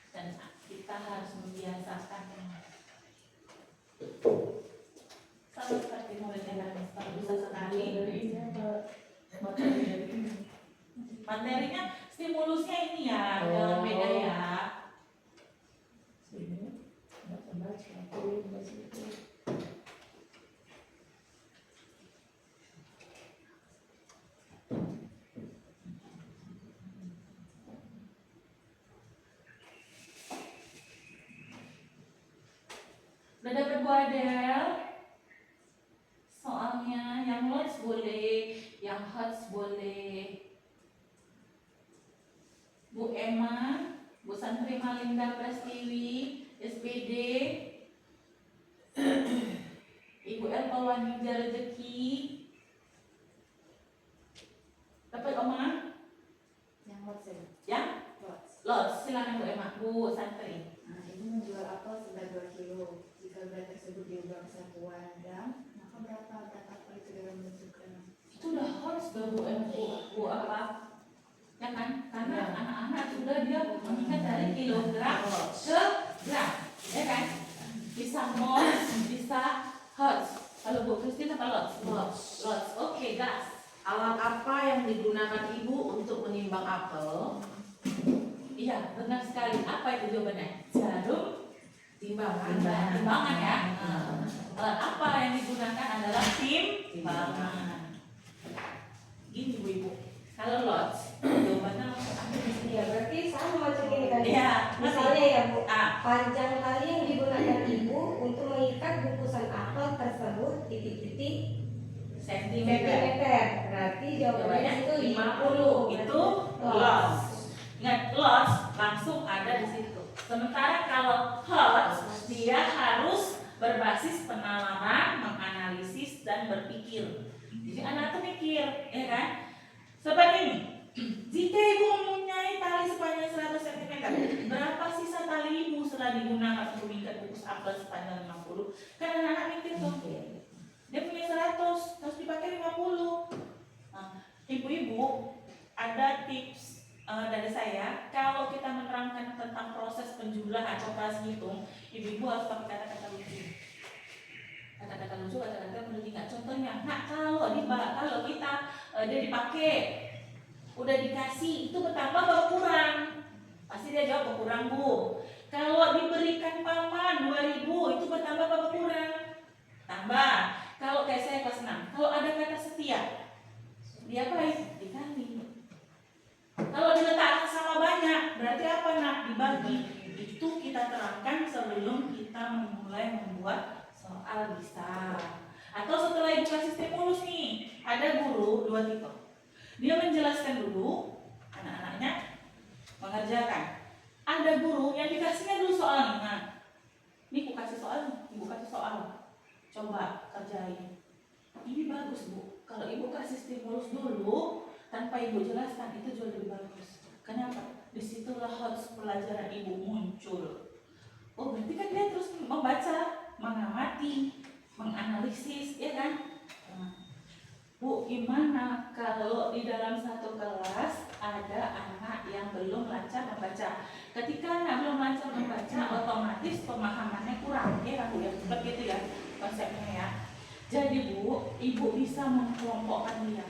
dan kita harus membiasakannya. Sama seperti muridnya bisa sekali. Materinya, stimulusnya ini ya, jangan beda ya. Udah dapet Bu Adel? Soalnya yang lots boleh, yang HOTS boleh. Bu Emma, Bu Santri Malinda Prastiwi, SPD, Ibu Elpa Wanija Rezeki. Dapat Oma? Yang lots ya. Ya? Lots. Lots, silakan Bu Emma, Bu Santri. Nah, ibu menjual apel seberat 2 kilo. Jika berat tersebut diubah kesatuan gram, maka berapa berat apel itu dalam bentuk gram? Itu udah HOTS tuh Bu Emma, Bu apa? Ya kan? Karena anak-anak sudah dia mengingat dari kilogram ke gram, ya kan? Bisa mols, bisa HOTS. Kalau Bu Christine apa lots? Lots. Oke, gas. Alat apa yang digunakan ibu untuk menimbang apel? Iya, benar sekali. Apa itu jawabannya? Jarum timbangan ya. Alat apa yang digunakan adalah timbangan. Gini Bu Ibu. Kalau lots, jawabannya langsung ada di sini. Ya berarti sama macam ini kan. Iya, Misalnya ya Bu, Ah, panjang tali yang digunakan ibu untuk mengikat bungkusan apel tersebut titik-titik sentimeter. sentimeter. Berarti jawabannya itu 50. Itu lots. Ingat, lots langsung ada di situ. Sementara kalau HOTS, dia harus berbasis penalaran, menganalisis, dan berpikir. Jadi anak tuh mikir, ya kan? Seperti ini. Jika ibu mempunyai tali sepanjang 100 cm, berapa sisa tali ibu setelah digunakan untuk mengikat bungkus apel sepanjang 50? Kan anak-anak mikir tuh. Dia punya 100, harus dipakai 50. Nah, ibu-ibu, ada tips dari saya. Kalau kita menerangkan tentang proses penjumlahan operasi hitung, ibu-ibu harus pakai kata-kata lucu. Kata-kata lucu, kata-kata perlu diingat. Contohnya, nah kalau kita dia dipakai, udah dikasih, itu bertambah atau kurang? Pasti dia jawab berkurang Bu. Kalau diberikan paman 2000, itu bertambah atau kurang? Tambah. Kalau kayak saya kelas 6, kalau ada kata setia, berarti apa nak? Dibagi. Itu kita terangkan sebelum kita memulai membuat soal bisa. Atau setelah ibu kasih stimulus nih, ada guru 2 tipe. Dia menjelaskan dulu, anak-anaknya mengerjakan. Ada guru yang dikasihnya dulu soalnya. Nah, ini ibu kasih soal, coba kerjain. Ini bagus bu. Kalau ibu kasih stimulus dulu tanpa ibu jelaskan, itu jauh lebih bagus. Kenapa? Disitulah hots pelajaran ibu muncul. Oh berarti kan dia terus membaca, mengamati, menganalisis, ya kan? Nah, Bu, gimana kalau di dalam satu kelas ada anak yang belum lancar membaca? Ketika anak belum lancar membaca, otomatis pemahamannya kurang, ya kan Bu ya? Seperti itu ya konsepnya ya. Jadi Bu, ibu bisa mengkelompokkan dia.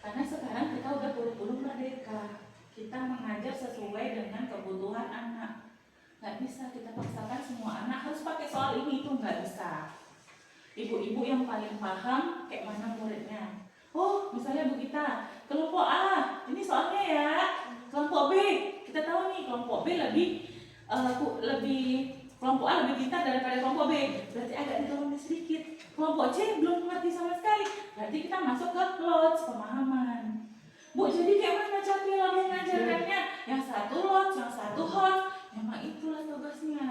Karena sekarang kita udah kurikulum merdeka. Kita mengajar sesuai dengan kebutuhan anak. Nggak bisa kita paksakan semua anak harus pakai soal ini, itu nggak bisa. Ibu-ibu yang paling paham kayak mana muridnya. Oh, misalnya Bu Gita, kelompok A, ini soalnya ya. Kelompok B, kita tahu nih kelompok B kelompok A lebih pintar daripada kelompok B. Berarti agak diturunin sedikit. Kelompok C belum mengerti sama sekali. Berarti kita masuk ke lots pemahaman. Bu, jadi kayak mana cara mengajarkannya? Yang satu lots, yang satu hot. Memang itulah tugasnya.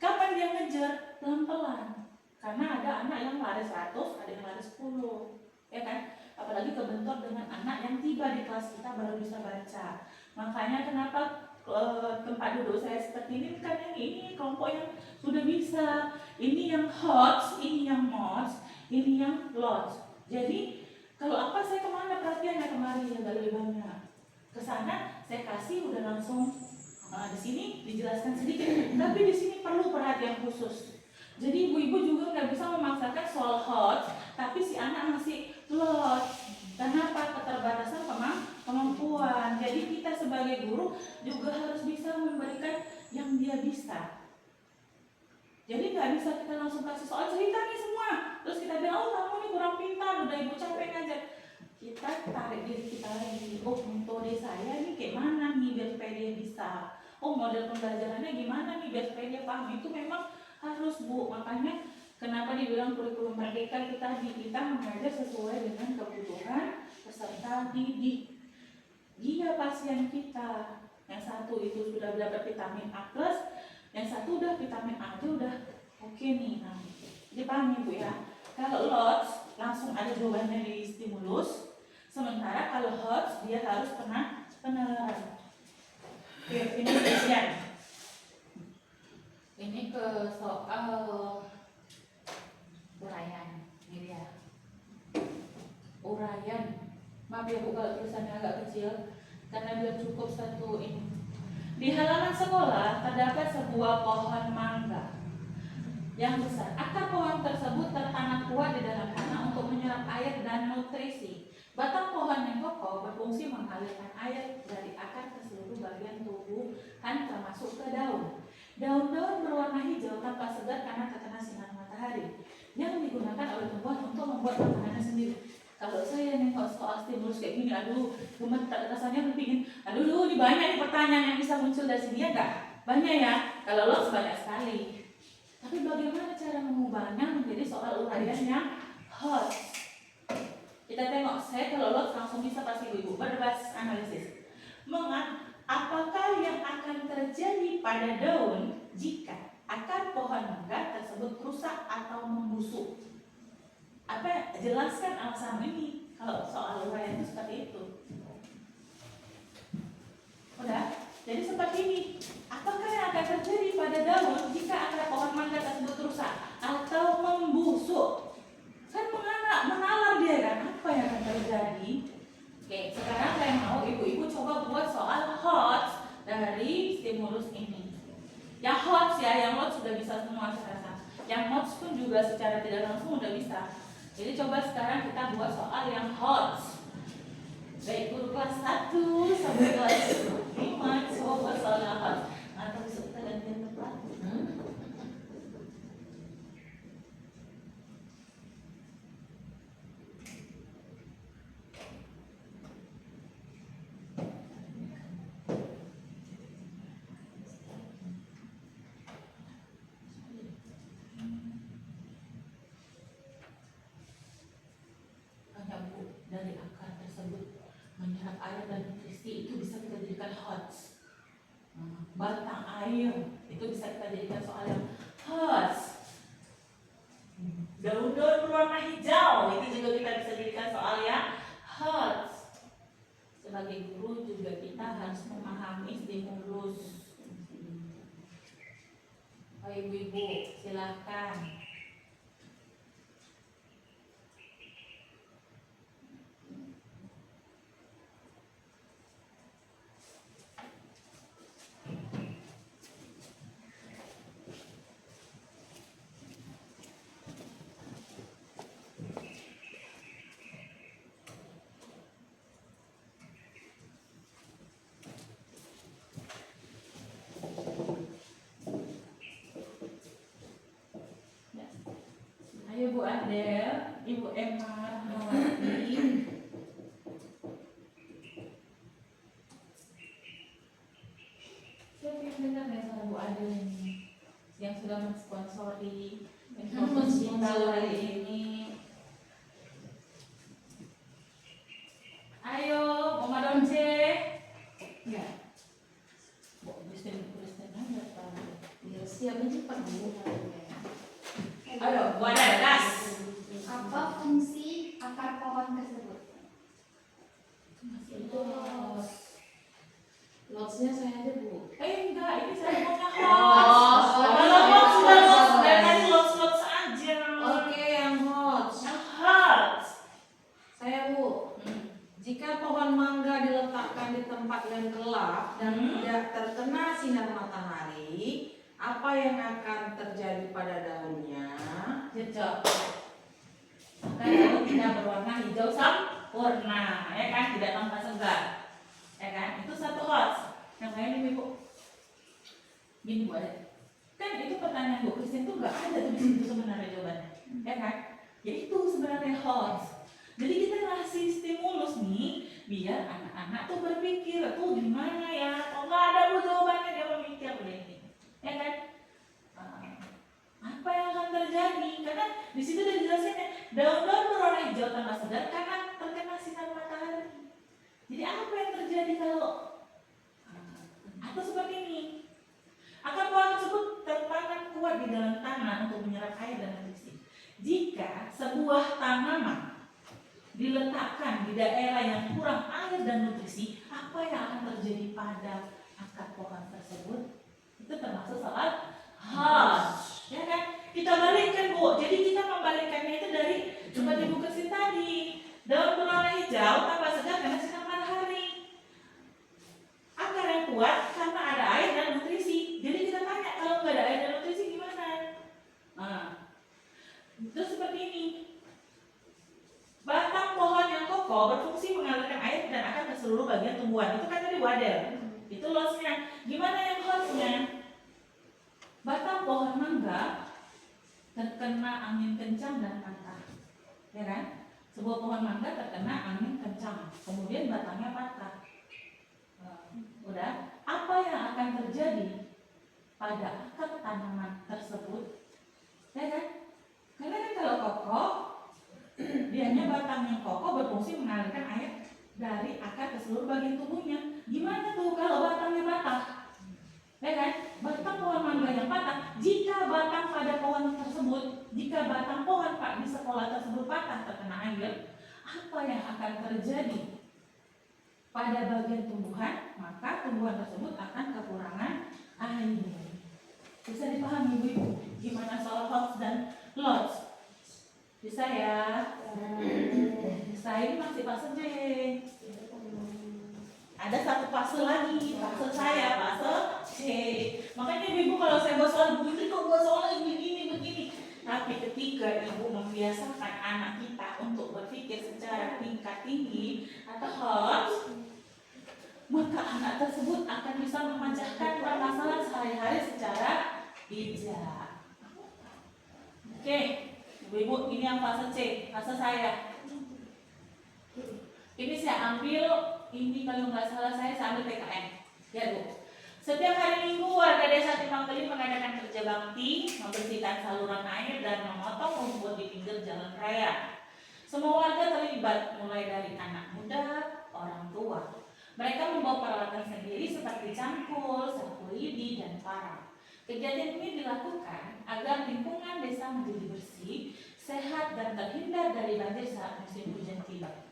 Kapan dia ngejar? Pelan-pelan. Karena ada anak yang lari 100, ada yang lari 10, ya kan? Apalagi kebentur dengan anak yang tiba di kelas kita baru bisa baca. Makanya kenapa tempat duduk saya seperti ini, kan ini kelompok yang sudah bisa, ini yang hot, ini yang mods, ini yang lots. Jadi kalau apa saya kemana perhatiannya kemarin agak lebih banyak. Kesana saya kasih udah langsung di sini dijelaskan sedikit, tapi di sini perlu perhatian khusus. Jadi ibu-ibu juga nggak bisa memaksakan soal hot, tapi si anak masih lot. Kenapa? Keterbatasan kemampuan. Jadi kita sebagai guru juga harus bisa memberikan yang dia bisa. Jadi nggak bisa kita langsung kasih soal cerita nih semua, terus kita bilang, oh kamu ini kurang pintar, udah ibu capek ngajar. Kita tarik diri kita lagi. Oh metode saya ini kayak mana nih biar supaya dia bisa. Oh model pembelajarannya gimana nih biar supaya dia paham. Itu memang harus Bu, makanya kenapa dibilang kurikulum merdeka kita mengajar sesuai dengan kebutuhan peserta didik. Dia pasien kita, yang satu itu sudah dapat vitamin A+, yang satu udah vitamin A aja udah oke nih. Nah, dipahami Bu ya. Kalau lots langsung ada jawabannya di stimulus, sementara kalau HOTS dia harus pernah penalaran. Oke, ini ujian. Ini ke soal uraian, ini ya. Uraian. Maaf ya Bu kalau tulisannya agak kecil, karena biar cukup satu ini. Di halaman sekolah terdapat sebuah pohon mangga yang besar. Akar pohon tersebut tertanam kuat di dalam tanah untuk menyerap air dan nutrisi. Batang pohon yang kokoh berfungsi mengalirkan air dari akar ke seluruh bagian tubuhan termasuk ke daun. Daun-daun berwarna hijau tanpa segar karena terkena sinar matahari yang digunakan oleh tumbuhan untuk membuat makanannya sendiri. Kalau saya nih soal stimulus kayak gini, aduh, gemetar rasanya kepingin. Aduh, ini banyak nih pertanyaan yang bisa muncul dari sini ya enggak? Banyak ya. Kalau lo banyak sekali. Tapi bagaimana cara mengubahnya menjadi soal uraian yang hot? Kita tengok, saya kalau lo langsung bisa pasti ibu berbasis analisis. Apakah yang akan terjadi pada daun jika akar pohon mangga tersebut rusak atau membusuk? Apa? Jelaskan alasan ini. Kalau soal uraian itu seperti itu. Udah? Jadi seperti ini. Apakah yang akan terjadi pada daun jika akar pohon mangga tersebut rusak atau membusuk? Kan menalar dia kan? Apa yang akan terjadi? Oke, sekarang saya mau ibu-ibu coba buat soal hot dari stimulus ini. Yang hot ya, yang hot sudah bisa semua saya rasa. Yang hot pun juga secara tidak langsung sudah bisa. Jadi coba sekarang kita buat soal yang hot. Baik guru kelas 1 sampai kelas 5 coba soal yang hot. Atau bisa kita gantian tempat. batang air. Itu bisa kita jadikan soal yang hurts. Daun-daun berwarna hijau, itu juga kita bisa jadikan soal yang hurts. Sebagai guru juga kita harus memahami stimulus. Oh, ibu-ibu, silahkan. Ayo Bu Adel, Ibu Emma Rahmawati. Siapa yang dengar ya suara Bu Adel ini? Yang sudah mensponsori informasi kita hari ini. Ayo, Mama Donce. Ya. Bu Kristen aja Pak. Biar siapnya cepat Bu. Ayo, Bu Adel, gas. Apa fungsi akar pohon tersebut? Itu lotsnya saya aja Bu. Enggak, ini saya maunya hots. Kalau hots sudah lots, dari tadi lots aja. Oke, yang hot. Yang hots. Saya Bu. Jika pohon mangga diletakkan di tempat yang gelap dan tidak terkena sinar matahari, apa yang akan terjadi pada daunnya? Cocok. Maka daun tidak berwarna hijau sempurna, ya kan? Tidak tampak segar, ya kan? Itu satu hots. Yang lain ini Bu. Gini Bu Adel. Kan itu pertanyaan Bu Kristen tuh nggak ada tuh di situ sebenarnya jawabannya, ya kan? Ya itu sebenarnya hots. Jadi kita ngasih stimulus nih, biar anak-anak tuh berpikir, tuh gimana ya? Oh nggak ada Bu jawabannya, dia memikir begini, ya kan? Apa yang akan terjadi? Karena di situ udah dijelasin ya, daun-daun berwarna hijau tanpa segar karena terkena sinar matahari. Jadi apa yang terjadi kalau atau seperti ini? Akar pohon tersebut tertanam kuat di dalam tanah untuk menyerap air dan nutrisi. Jika sebuah tanaman diletakkan di daerah yang kurang air dan nutrisi, apa yang akan terjadi pada akar pohon tersebut? Itu termasuk soal harsh, ya kan? Kita balikkan Bu. Jadi kita membalikkannya itu dari seperti Bu Kristen tadi. Daun berwarna hijau tanpa segar karena sinar matahari. Akar yang kuat karena ada air dan nutrisi. Jadi kita tanya, kalau nggak ada air dan nutrisi gimana? Nah, terus seperti ini. Batang pohon yang kokoh berfungsi mengalirkan air dan akan ke seluruh bagian tumbuhan. Itu kan tadi wader. Itu lossnya. Gimana yang hostnya? Batang pohon mangga terkena angin kencang dan patah, ya kan? Sebuah pohon mangga terkena angin kencang, kemudian batangnya patah. Udah, apa yang akan terjadi pada akar tanaman tersebut? Ya kan? Karena kan kalau kokoh, dianya batang yang kokoh berfungsi mengalirkan air dari akar ke seluruh bagian tubuhnya. Gimana tuh kalau batangnya patah? Ya kan? Batang pohon mangga yang patah, jika batang pada pohon tersebut, jika batang pohon Pak di sekolah tersebut patah terkena air, apa yang akan terjadi pada bagian tumbuhan? Maka tumbuhan tersebut akan kekurangan air. Bisa dipahami Bu-Ibu gimana soal hots dan lots? Bisa ya? Bisa, ini masih fase J. Ada satu fase lagi, fase saya, fase C. Makanya Ibu kalau saya buat soal begini, kok buat soal begini. Tapi ketika Ibu membiasakan anak kita untuk berpikir secara tingkat tinggi atau hots, maka anak tersebut akan bisa memecahkan permasalahan sehari-hari secara bijak. Oke, Ibu, ini yang fase C, fase saya. Ini saya ambil, ini kalau nggak salah saya ambil PKN. Ya Bu. Setiap hari Minggu warga desa Timbang Kelin mengadakan kerja bakti, membersihkan saluran air dan memotong rumput di pinggir jalan raya. Semua warga terlibat, mulai dari anak muda, orang tua. Mereka membawa peralatan sendiri seperti cangkul, sapu lidi, dan parang. Kegiatan ini dilakukan agar lingkungan desa menjadi bersih, sehat, dan terhindar dari banjir saat musim hujan tiba.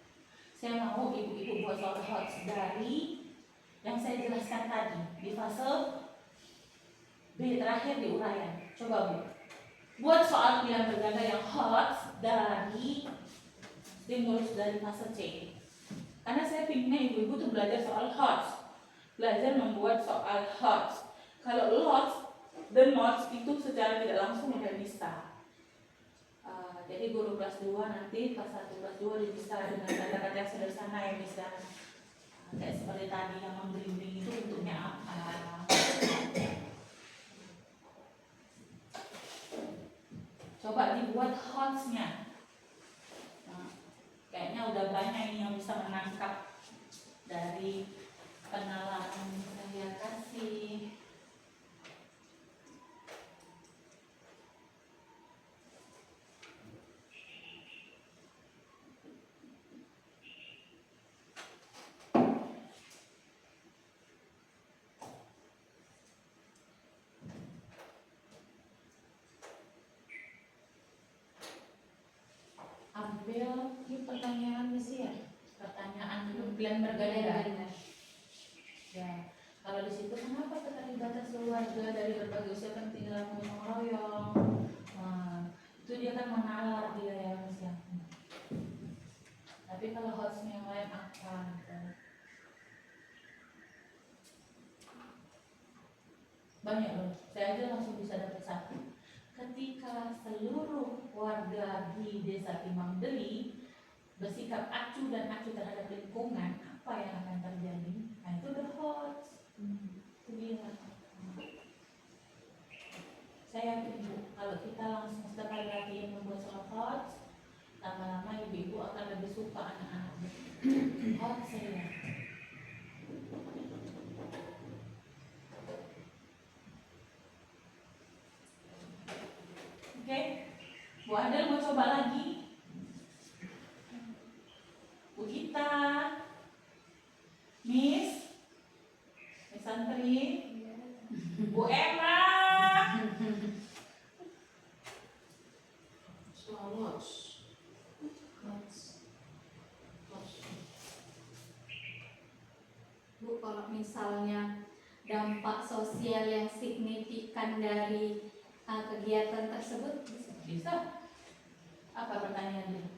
Saya mau ibu-ibu buat soal HOTS dari yang saya jelaskan tadi di fase B terakhir di uraian. Coba Bu, buat soal pilihan berganda yang HOTS dari stimulus dari fase C. Karena saya pinginnya ibu-ibu tuh belajar soal HOTS, belajar membuat soal HOTS. Kalau LOTS dan MOTS itu secara tidak langsung udah bisa. Jadi guru kelas 2 nanti kelas 1 kelas 2 bisa dengan kata-kata yang sederhana yang bisa kayak seperti tadi yang membimbing itu bentuknya apa. Coba dibuat HOTS-nya. Kayaknya udah banyak ini yang bisa menangkap dari kenalan saya kasih. Ambil ini pertanyaan sih ya, pertanyaan pilihan berganda. Ya, kalau di situ kenapa keterlibatan keluarga dari berbagai usia pentingnya gotong royong? Nah, itu dia kan menalar dia ya Mas ya. Tapi kalau hostnya yang lain apa? Banyak loh, saya aja langsung bisa dapat satu. Ketika seluruh warga di desa Timbang Deli bersikap acuh dan acuh terhadap lingkungan, apa yang akan terjadi? Nah itu the HOTS. Itu dia. Saya yakin Bu, kalau kita langsung sekali latihan membuat soal HOTS, lama-lama ibu-ibu akan lebih suka anak-anak. HOTS saya. Oke, Bu Adel mau coba lagi? Bu Gita, Miss Santri, Bu Emma. Bu, kalau misalnya dampak sosial yang signifikan dari kegiatan tersebut Bisa? Apa pertanyaannya?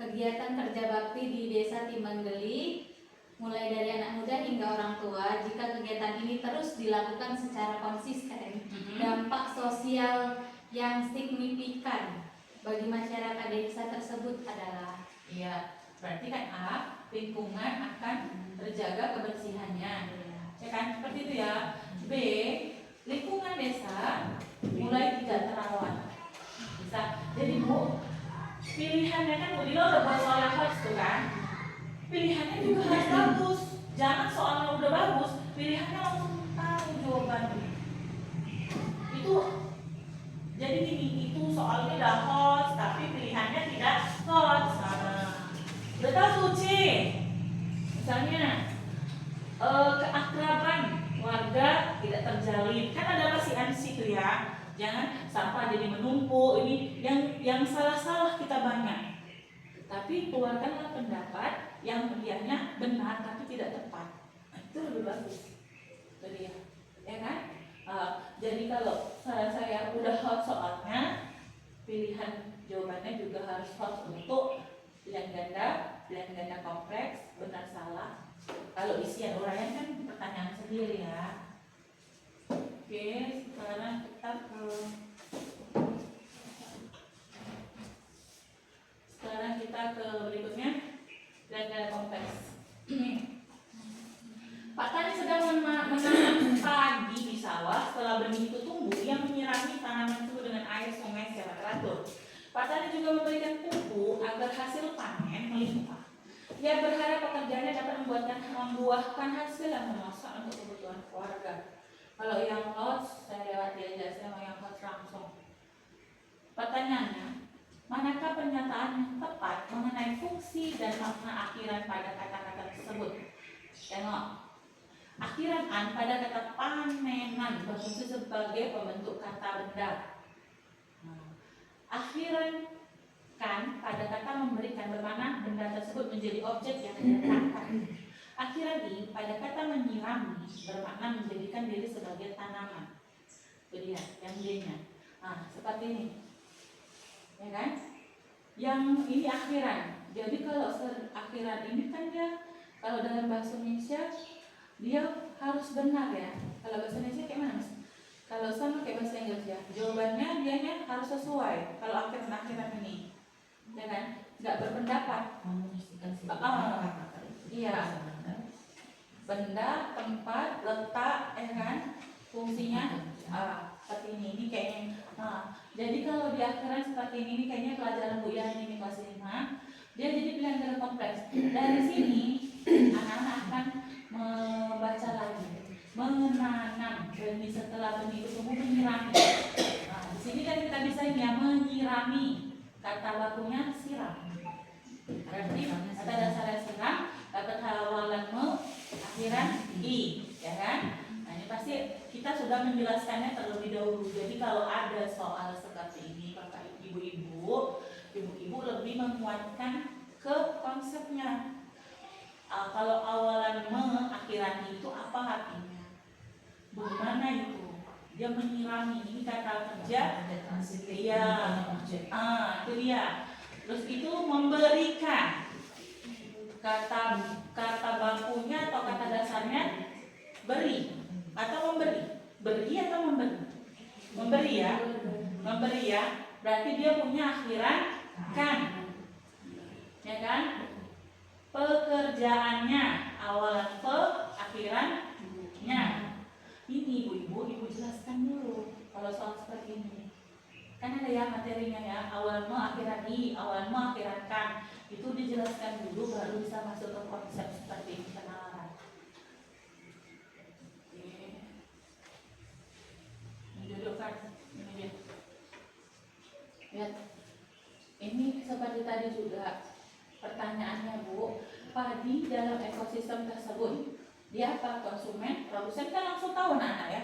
kegiatan kerja bakti di desa Timbang Deli mulai dari anak muda hingga orang tua, jika kegiatan ini terus dilakukan secara konsisten, dampak sosial yang signifikan bagi masyarakat desa tersebut adalah Iya, berarti kan A, lingkungan akan terjaga kebersihannya. Ya kan, seperti itu ya. B, lingkungan desa mulai tidak terawat. Bisa. Jadi Bu, pilihannya kan Bu Dilo udah buat soal HOTS tuh kan. Pilihannya juga harus bagus. Jangan soalnya udah bagus, pilihannya langsung tahu jawabannya. Itu jadi gini, itu soalnya udah HOTS tapi pilihannya tidak HOTS. Udah tahu tuh C. Misalnya keakraban warga tidak terjalin, kan ada rasiansi tuh ya. Jangan sampah jadi menumpuk, ini yang salah-salah kita banyak. Tapi keluarkanlah pendapat yang medianya benar tapi tidak tepat. Nah, itu lebih bagus. Itu dia, ya kan? Jadi kalau saran saya udah hot soalnya, pilihan jawabannya juga harus hot untuk pilihan ganda kompleks, benar salah. Kalau isian uraian kan pertanyaan sendiri ya. Oke, sekarang kita ke berikutnya, ganda kompleks. Pak Tani sedang menanam padi di sawah. Setelah benih itu tumbuh, ia menyirami tanaman itu dengan air sungai secara teratur. Pak Tani juga memberikan pupuk agar hasil panen melimpah. Ia berharap pekerjaannya dapat membuahkan hasil yang memuaskan untuk kebutuhan keluarga. Kalau yang HOTS saya lewati aja, saya mau yang HOTS langsung. Pertanyaannya, manakah pernyataan yang tepat mengenai fungsi dan makna akhiran pada kata-kata tersebut. Tengok, akhiran an pada kata panenan berfungsi sebagai pembentuk kata benda. Akhiran kan pada kata memberikan bermakna benda tersebut menjadi objek yang diletakkan. Akhiran i pada kata menyirami bermakna menjadikan diri sebagai tanaman. Itu dia yang D-nya. Seperti ini, ya kan? Yang ini akhiran. Jadi kalau akhiran ini kan dia kalau dalam bahasa Indonesia dia harus benar ya. Kalau bahasa Indonesia kayak mana, Mas? Kalau sama kayak bahasa Inggris ya, jawabannya dianya harus sesuai. Kalau akhiran ini, ya kan? Nggak berpendapat. Memastikan Iya. Benda, tempat, letak, ya kan? Fungsinya seperti ini. Ini kayaknya. Jadi kalau di akhiran seperti ini kayaknya pelajaran Bu Yani ini kelas 5. Dia jadi pilihan ganda kompleks. Dari sini anak-anak akan membaca lagi, menanam benih setelah benih itu tumbuh menyirami. Di sini kan kita bisa ini ya, menyirami. Kata bakunya siram. Berarti kata dasarnya siram, dapat hawalan me, akhiran i, ya kan? Nah ini pasti kita sudah menjelaskannya terlebih dahulu. Jadi kalau ada soal seperti ini, Bapak Ibu-ibu lebih menguatkan ke konsepnya. Kalau awalan me, akhiran itu apa artinya? Bagaimana itu? Dia menyirami, ini kata kerja. Iya. Itu dia. Terus itu memberikan. Kata bakunya atau kata dasarnya beri atau memberi. Beri atau memberi? Memberi ya. Memberi ya. Berarti dia punya akhiran kan. Ya kan? Pekerjaannya awalan pe, akhirannya. Ini ibu jelaskan dulu kalau soal seperti ini. Kan ada ya materinya ya, awal me akhiran i, awal me akhiran kan. Itu dijelaskan dulu baru bisa masuk ke konsep seperti ini, penalaran. Dudukkan ini dia. Lihat. Ini seperti tadi juga pertanyaannya Bu, padi dalam ekosistem tersebut dia apa? Konsumen, produsen kan langsung tahu anak-anak ya.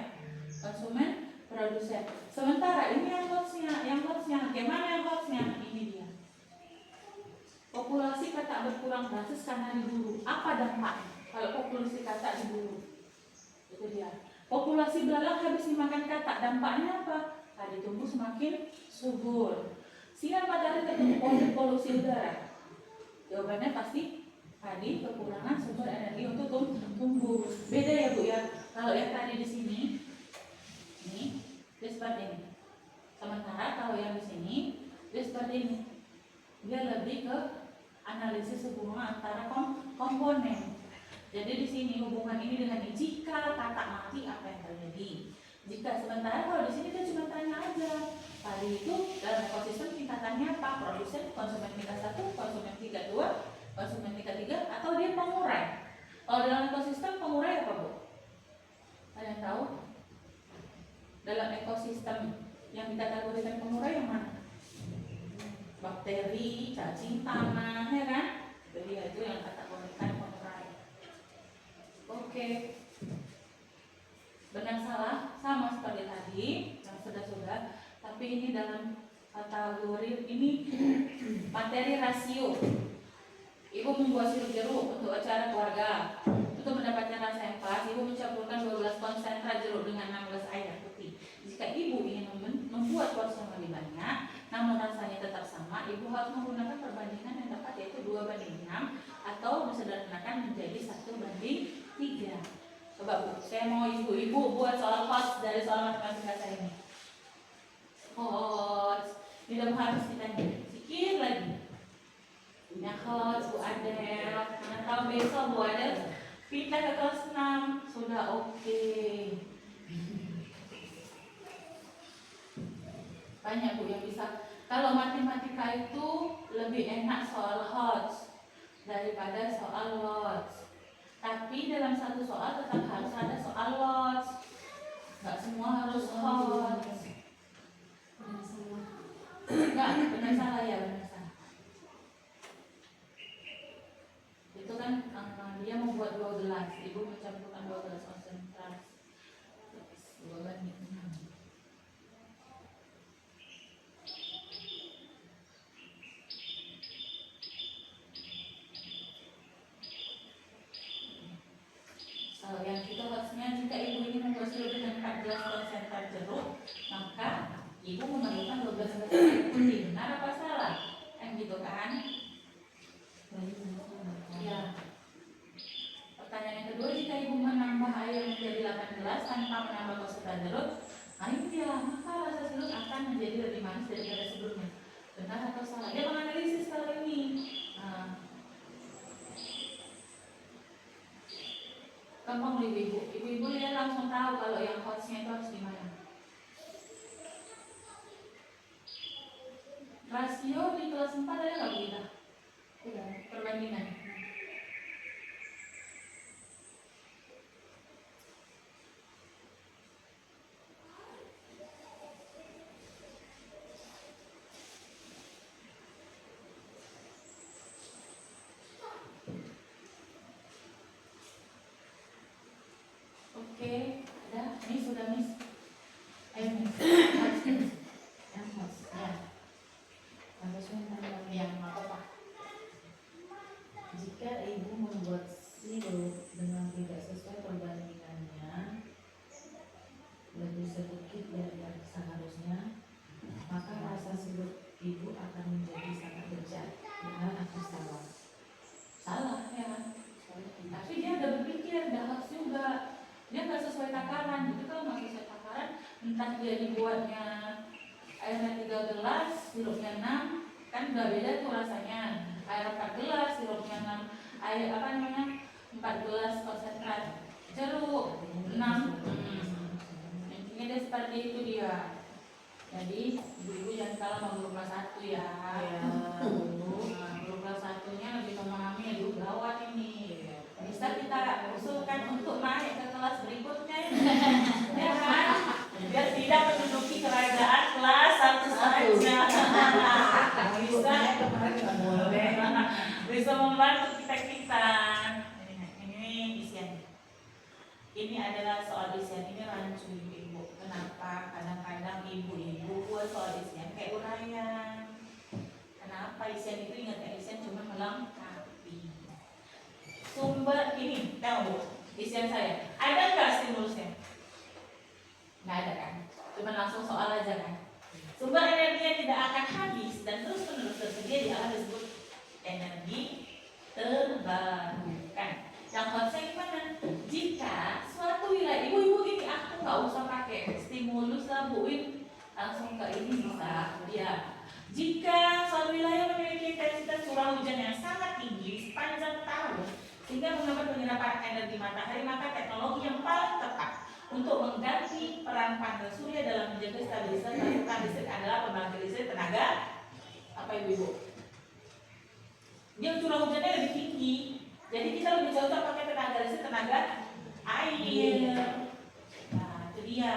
Konsumen, produsen. Sementara ini yang hoaxnya, gimana yang hoaxnya? Ini dia. Populasi kata berkurang drastis karena diburu. Apa dampaknya kalau populasi kata diburu? Itu dia. Populasi belalang habis dimakan kata, dampaknya apa? Padi tumbuh semakin subur. Sinar matahari tertutup polusi udara. Jawabannya pasti padi kekurangan sumber energi untuk tumbuh. Beda ya Bu ya. Kalau yang tadi di sini, ini dia seperti ini. Sementara kalau yang di sini dia seperti ini. Dia lebih ke analisis hubungan antara komponen. Jadi di sini hubungan ini dengan ini. Jika kata mati apa yang terjadi? Jika sementara kalau di sini dia cuma tanya aja. Padi itu dalam ekosistem tingkatannya apa? Produsen, konsumen tingkat 1, konsumen tingkat 2, konsumen tingkat 3, atau dia pengurai? Kalau dalam ekosistem pengurai apa Bu? Kalian tahu? Dalam ekosistem yang dikategorikan pengurai yang mana? Bakteri, cacing tanah, ya kan? Jadi itu yang kategorikan pengurai. Oke. Benar salah sama seperti tadi yang sudah. Tapi ini dalam kategori ini materi rasio. Ibu membuat sirup jeruk untuk acara keluarga. Untuk mendapatkan rasa yang pas, ibu mencampurkan 12 konsentrat jeruk dengan 16 air putih. Jika ibu ingin membuat porsi yang lebih banyak, namun rasanya tetap sama, ibu harus menggunakan perbandingan yang tepat, yaitu 2:6 atau disederhanakan menjadi 1:3. Coba Bu, saya mau ibu-ibu buat soal hots dari soal matematika saya ini. Hots, tidak harus ditanya sedikit lagi. Ya hots Bu Adel, mana tahu besok Bu Adel pindah ke kelas 6 sudah oke. Banyak Bu yang bisa. Kalau matematika itu lebih enak soal hots daripada soal lots. Tapi dalam satu soal tetap harus ada soal lots. Nggak semua harus hots. enggak, benar salah ya, benar salah. Itu kan dia membuat 12, ibu mencampurkan 12 konsentrasi. 2 banding 6. Yang itu harusnya jika ibu ini membuat sirup dengan 14 konsentrat jeruk, maka ibu memerlukan 12 konsentrat putih. Benar apa salah? Kan gitu kan? Ya. Pertanyaan yang kedua, jika ibu menambah air menjadi 18 tanpa menambah konsentrat jeruk, ya, maka rasa sirup akan menjadi lebih manis daripada sebelumnya. Benar atau salah? Dia menganalisis kalau ini. Gampang ibu-ibu. Ibu-ibu lihat langsung tahu kalau yang hotsnya itu harus gimana. Rasio di kelas 4 ada nggak Bu Ita? Perbandingan. Oke, ada. Miss sudah Miss. Ayo Miss. Yang host, ya. Harusnya tambah Yang apa? jika ibu membuat sirup dengan tidak sesuai perbandingannya lebih sedikit dari yang seharusnya, maka rasa sirup ibu akan menjadi sangat bejat. Benar atau salah? Salah ya. Tapi dia udah berpikir, udah hots juga. Dia nggak sesuai takaran. Jadi kalau nggak sesuai takaran, entah dia dibuatnya airnya 3 gelas, sirupnya 6, kan udah beda tuh rasanya. Air 4 gelas, sirupnya 6, air 4 gelas konsentrat jeruk 6. Intinya dia seperti itu dia. Jadi ibu-ibu jangan salah mau guru kelas 1 ya. Guru kelas 1-nya lebih memahami ya guru gawat ini. Bisa kita usulkan untuk naik ke kelas berikutnya ya kan? Biar tidak menduduki kerajaan kelas 1 saja. Bisa membantu kita. Ini isian. Ini adalah soal isian, ini rancu ibu. Kenapa kadang-kadang ibu-ibu buat soal isian kayak uraian? Kenapa isian itu ingat isian cuma melengkapi? Sumber ini, tahu Bu, isian saya. Ada nggak stimulusnya? Nggak ada kan? Cuma langsung soal aja kan? Sumber energi yang tidak akan habis dan terus-menerus tersedia di alam disebut energi terbarukan. Yang konsep gimana? Jika suatu wilayah, ibu-ibu gini, aku nggak usah pakai stimulus lah Bu, langsung ke ini bisa. Ya. Jika suatu wilayah memiliki intensitas curah hujan yang sangat tinggi sepanjang tahun, sehingga menghambat penyerapan energi matahari, maka teknologi yang paling tepat untuk mengganti peran panel surya dalam menjaga stabilitas pasokan listrik adalah pembangkit listrik tenaga apa ibu-ibu? Yang curah hujannya lebih tinggi, jadi kita lebih cocok pakai tenaga listrik tenaga air. Nah, itu dia.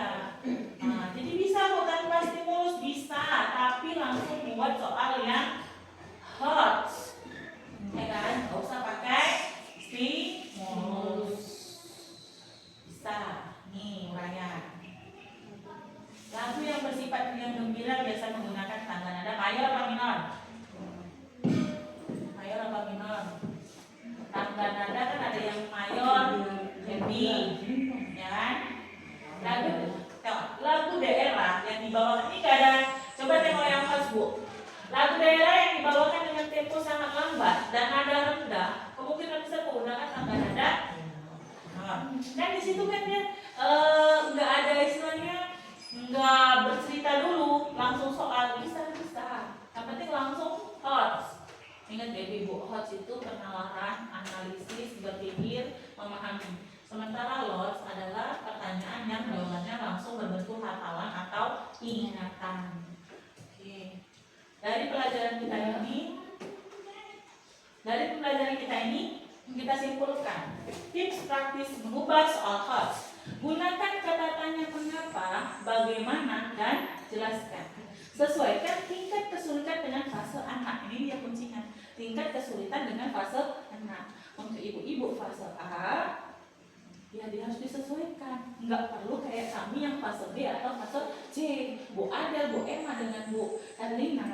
Nah, jadi bisa kok tanpa stimulus bisa, tapi langsung buat soal yang hot, ya kan? Nggak usah pakai stimulus. Bisa. Nih uraian. Lagu yang bersifat riang gembira biasa menggunakan tangga nada mayor apa minor? Mayor apa minor? Tangga nada kan ada yang mayor, happy, ya kan? Lagu daerah yang dibawakan ini gak ada. Coba tengok yang khas Bu. Lagu daerah yang dibawakan dengan tempo sangat lambat dan nada rendah, kemungkinan besar menggunakan tangga nada. Kan di situ kan dia nggak ada istilahnya, nggak bercerita dulu, langsung soal bisa. Yang penting langsung hot. Ingat ya ibu, hot itu penalaran, analisis, berpikir, memahami. Sementara lots adalah pertanyaan yang jawabannya langsung berbentuk hafalan atau ingatan. Oke. Dari pembelajaran kita ini kita simpulkan tips praktis mengubah soal HOTS. Gunakan kata tanya mengapa, bagaimana, dan jelaskan. Sesuaikan tingkat kesulitan dengan fase anak. Ini dia kuncinya. Tingkat kesulitan dengan fase anak. Untuk ibu-ibu fase A, ya dia harus disesuaikan. Nggak perlu kayak kami yang fase B atau fase C. Bu Adel, Bu Emma dengan Bu Herlina,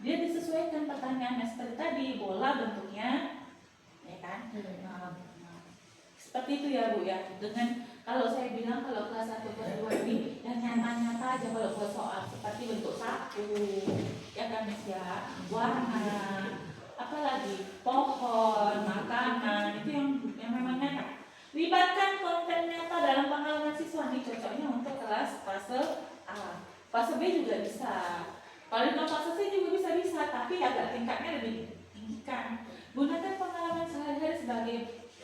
dia disesuaikan pertanyaannya seperti tadi, bola bentuknya, ya kan? Nah, seperti itu ya Bu ya. Dengan kalau saya bilang kalau kelas 1 kelas 2 ini yang nyata-nyata aja kalau buat soal seperti bentuk sapu, ya kan Miss ya, warna, apalagi pohon, makanan, itu yang memang nyata. Libatkan konten nyata dalam pengalaman siswa. Ini cocoknya untuk kelas fase A. Fase B juga bisa. Kalau dalam fase C juga bisa, tapi agak tingkatnya lebih tinggi kan. Gunakan pengalaman sehari-hari sebagai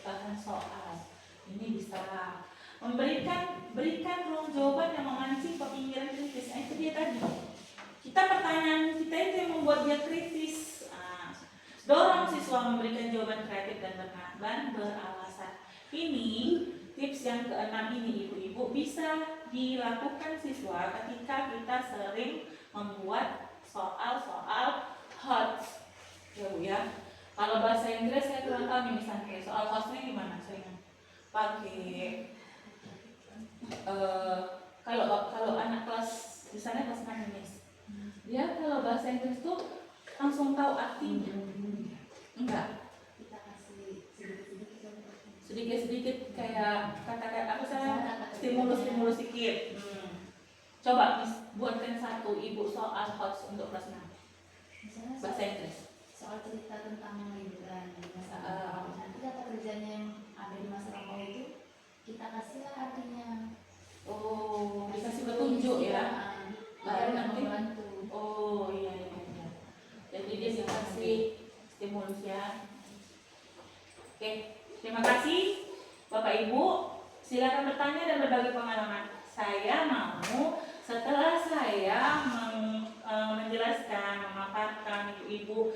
bahan soal. Ini bisa. Berikan ruang jawaban yang memancing pemikiran kritis. Itu dia tadi. Pertanyaan kita itu yang membuat dia kritis. Dorong siswa memberikan jawaban kreatif dan beralasan. Ini tips yang keenam ini ibu-ibu bisa dilakukan siswa ketika kita sering membuat soal-soal hot. Ya Bu ya. Kalau bahasa Inggris saya kurang tahu nih misalnya soal hotnya gimana sering pakai kalau anak kelas di sana kelas 6 dia kalau bahasa Inggris tuh langsung tahu artinya. Enggak. Kita kasih Sedikit-sedikit kayak kata-kata apa saya stimulus sedikit. Coba Miss buatkan satu ibu soal hot untuk kelas 6 misalnya bahasa Inggris. soal cerita tentang liburan nanti kata kerjanya yang ada di masa lampau itu kita kasihlah artinya. Oh, dikasih petunjuk ya. Baru nanti membantu. Oh iya. Jadi dia dikasih stimulus ya. Oke, terima kasih Bapak Ibu. Silakan bertanya dan berbagi pengalaman. Saya mau setelah saya menjelaskan, memaparkan ibu-ibu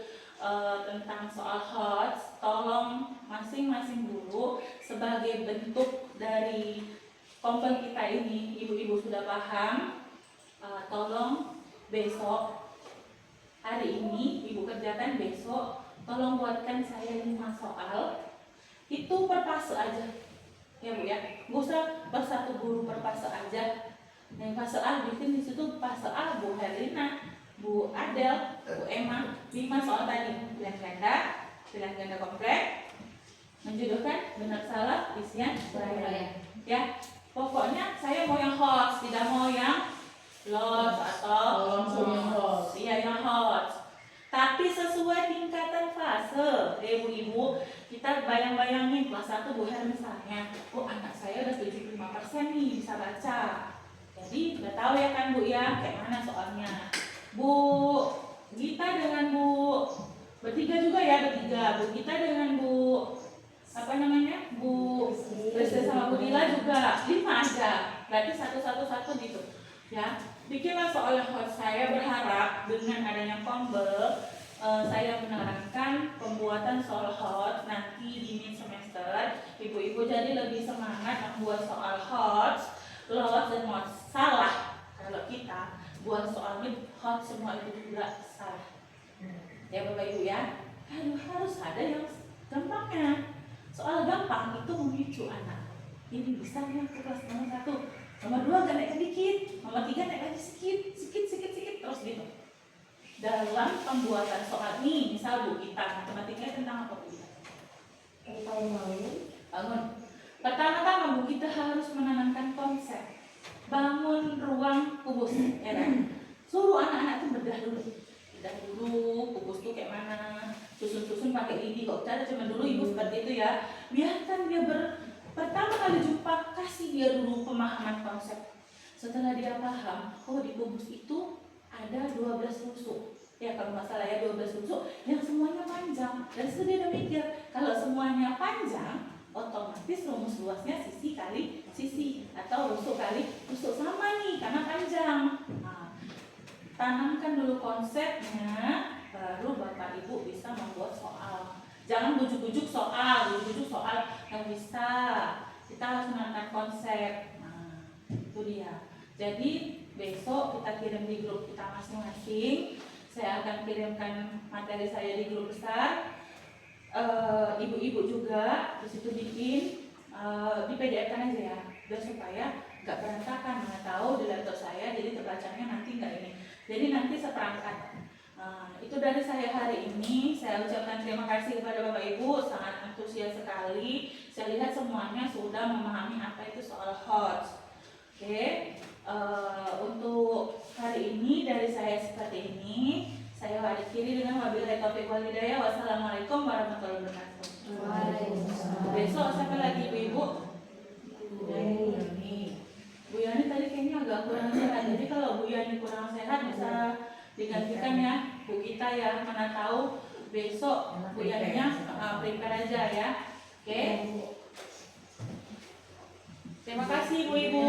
tentang soal HOTS, tolong masing-masing guru sebagai bentuk dari kompel kita ini, ibu-ibu sudah paham, tolong besok, hari ini ibu kerjakan, besok tolong buatkan saya 5 soal, itu per fase aja ya Bu ya, nggak usah per satu guru per fase aja. Yang fase A bikin di situ fase A Bu Herlina, Bu Adel, Bu Emma, 5 soal tadi, pilihan ganda kompleks, menjodohkan benar salah, isian uraian. Ya, pokoknya saya mau yang hot, tidak mau yang lost atau iya yang hot. Tapi sesuai tingkatan fase, ibu-ibu, kita bayang-bayangin kelas 1 Bu Her misalnya, oh anak saya udah 75% nih bisa baca. Jadi udah tahu ya kan Bu ya, kayak mana soalnya. Bu Gita dengan Bu bertiga juga ya, Bu Gita dengan Bu Rizky sama Bu Dila juga 5 aja, berarti satu gitu ya. Bikinlah soal yang hot. Saya berharap dengan adanya Kombel, saya menerangkan pembuatan soal hot nanti di mid semester, ibu-ibu jadi lebih semangat membuat soal hot, lolos dan mau salah. Kalau kita buat soal mid hot semua itu juga salah. Ya Bapak Ibu ya, harus ada yang gampangnya. Soal gampang itu memicu anak. Ini bisa nih ke kelas nomor 1. Nomor 2 agak naik dikit, nomor 3 naik lagi sedikit terus gitu. Dalam pembuatan soal ini, misal Bu kita matematikanya tentang apa Bu kita? Tentang Bangun. Pertama-tama Bu kita harus menanamkan konsep bangun ruang kubus, ya kan? Suruh anak-anak itu bedah dulu, kubus tuh kayak mana, susun pakai lidi kok. Cara cuma dulu ibu seperti itu ya. Biarkan dia pertama kali jumpa, kasih dia dulu pemahaman konsep. Setelah dia paham, oh di kubus itu ada 12 rusuk. Ya kalau nggak salah ya 12 rusuk yang semuanya panjang. Dan setelah dia udah mikir, kalau semuanya panjang, otomatis rumus luasnya sisi kali sisi atau rusuk kali rusuk sama nih karena panjang. Nah, tanamkan dulu konsepnya, baru Bapak Ibu bisa membuat soal. Jangan bujuk-bujuk soal yang bisa. Kita harus menanamkan konsep. Nah, itu dia. Jadi besok kita kirim di grup kita masing-masing. Saya akan kirimkan materi saya di grup besar. Ibu-ibu juga di situ bikin di PDF-kan aja ya, biar supaya nggak berantakan. Mana tahu di laptop saya jadi terbacanya nanti nggak ini. Jadi nanti seperangkat. Itu dari saya hari ini. Saya ucapkan terima kasih kepada Bapak Ibu, sangat antusias sekali. Saya lihat semuanya sudah memahami apa itu soal HOTS. Oke. Untuk hari ini dari saya seperti ini. Saya akhiri dengan wabillahi taufiq wal hidayah. Wassalamualaikum warahmatullahi wabarakatuh. Besok siapa lagi Ibu-ibu? Bu Yani tadi kayaknya agak kurang sehat. Jadi kalau Bu Yani kurang sehat bisa digantikan ya Bu kita ya. Mana tahu besok Bu Yani-nya prepare aja ya. Oke. Terima kasih Bu Ibu.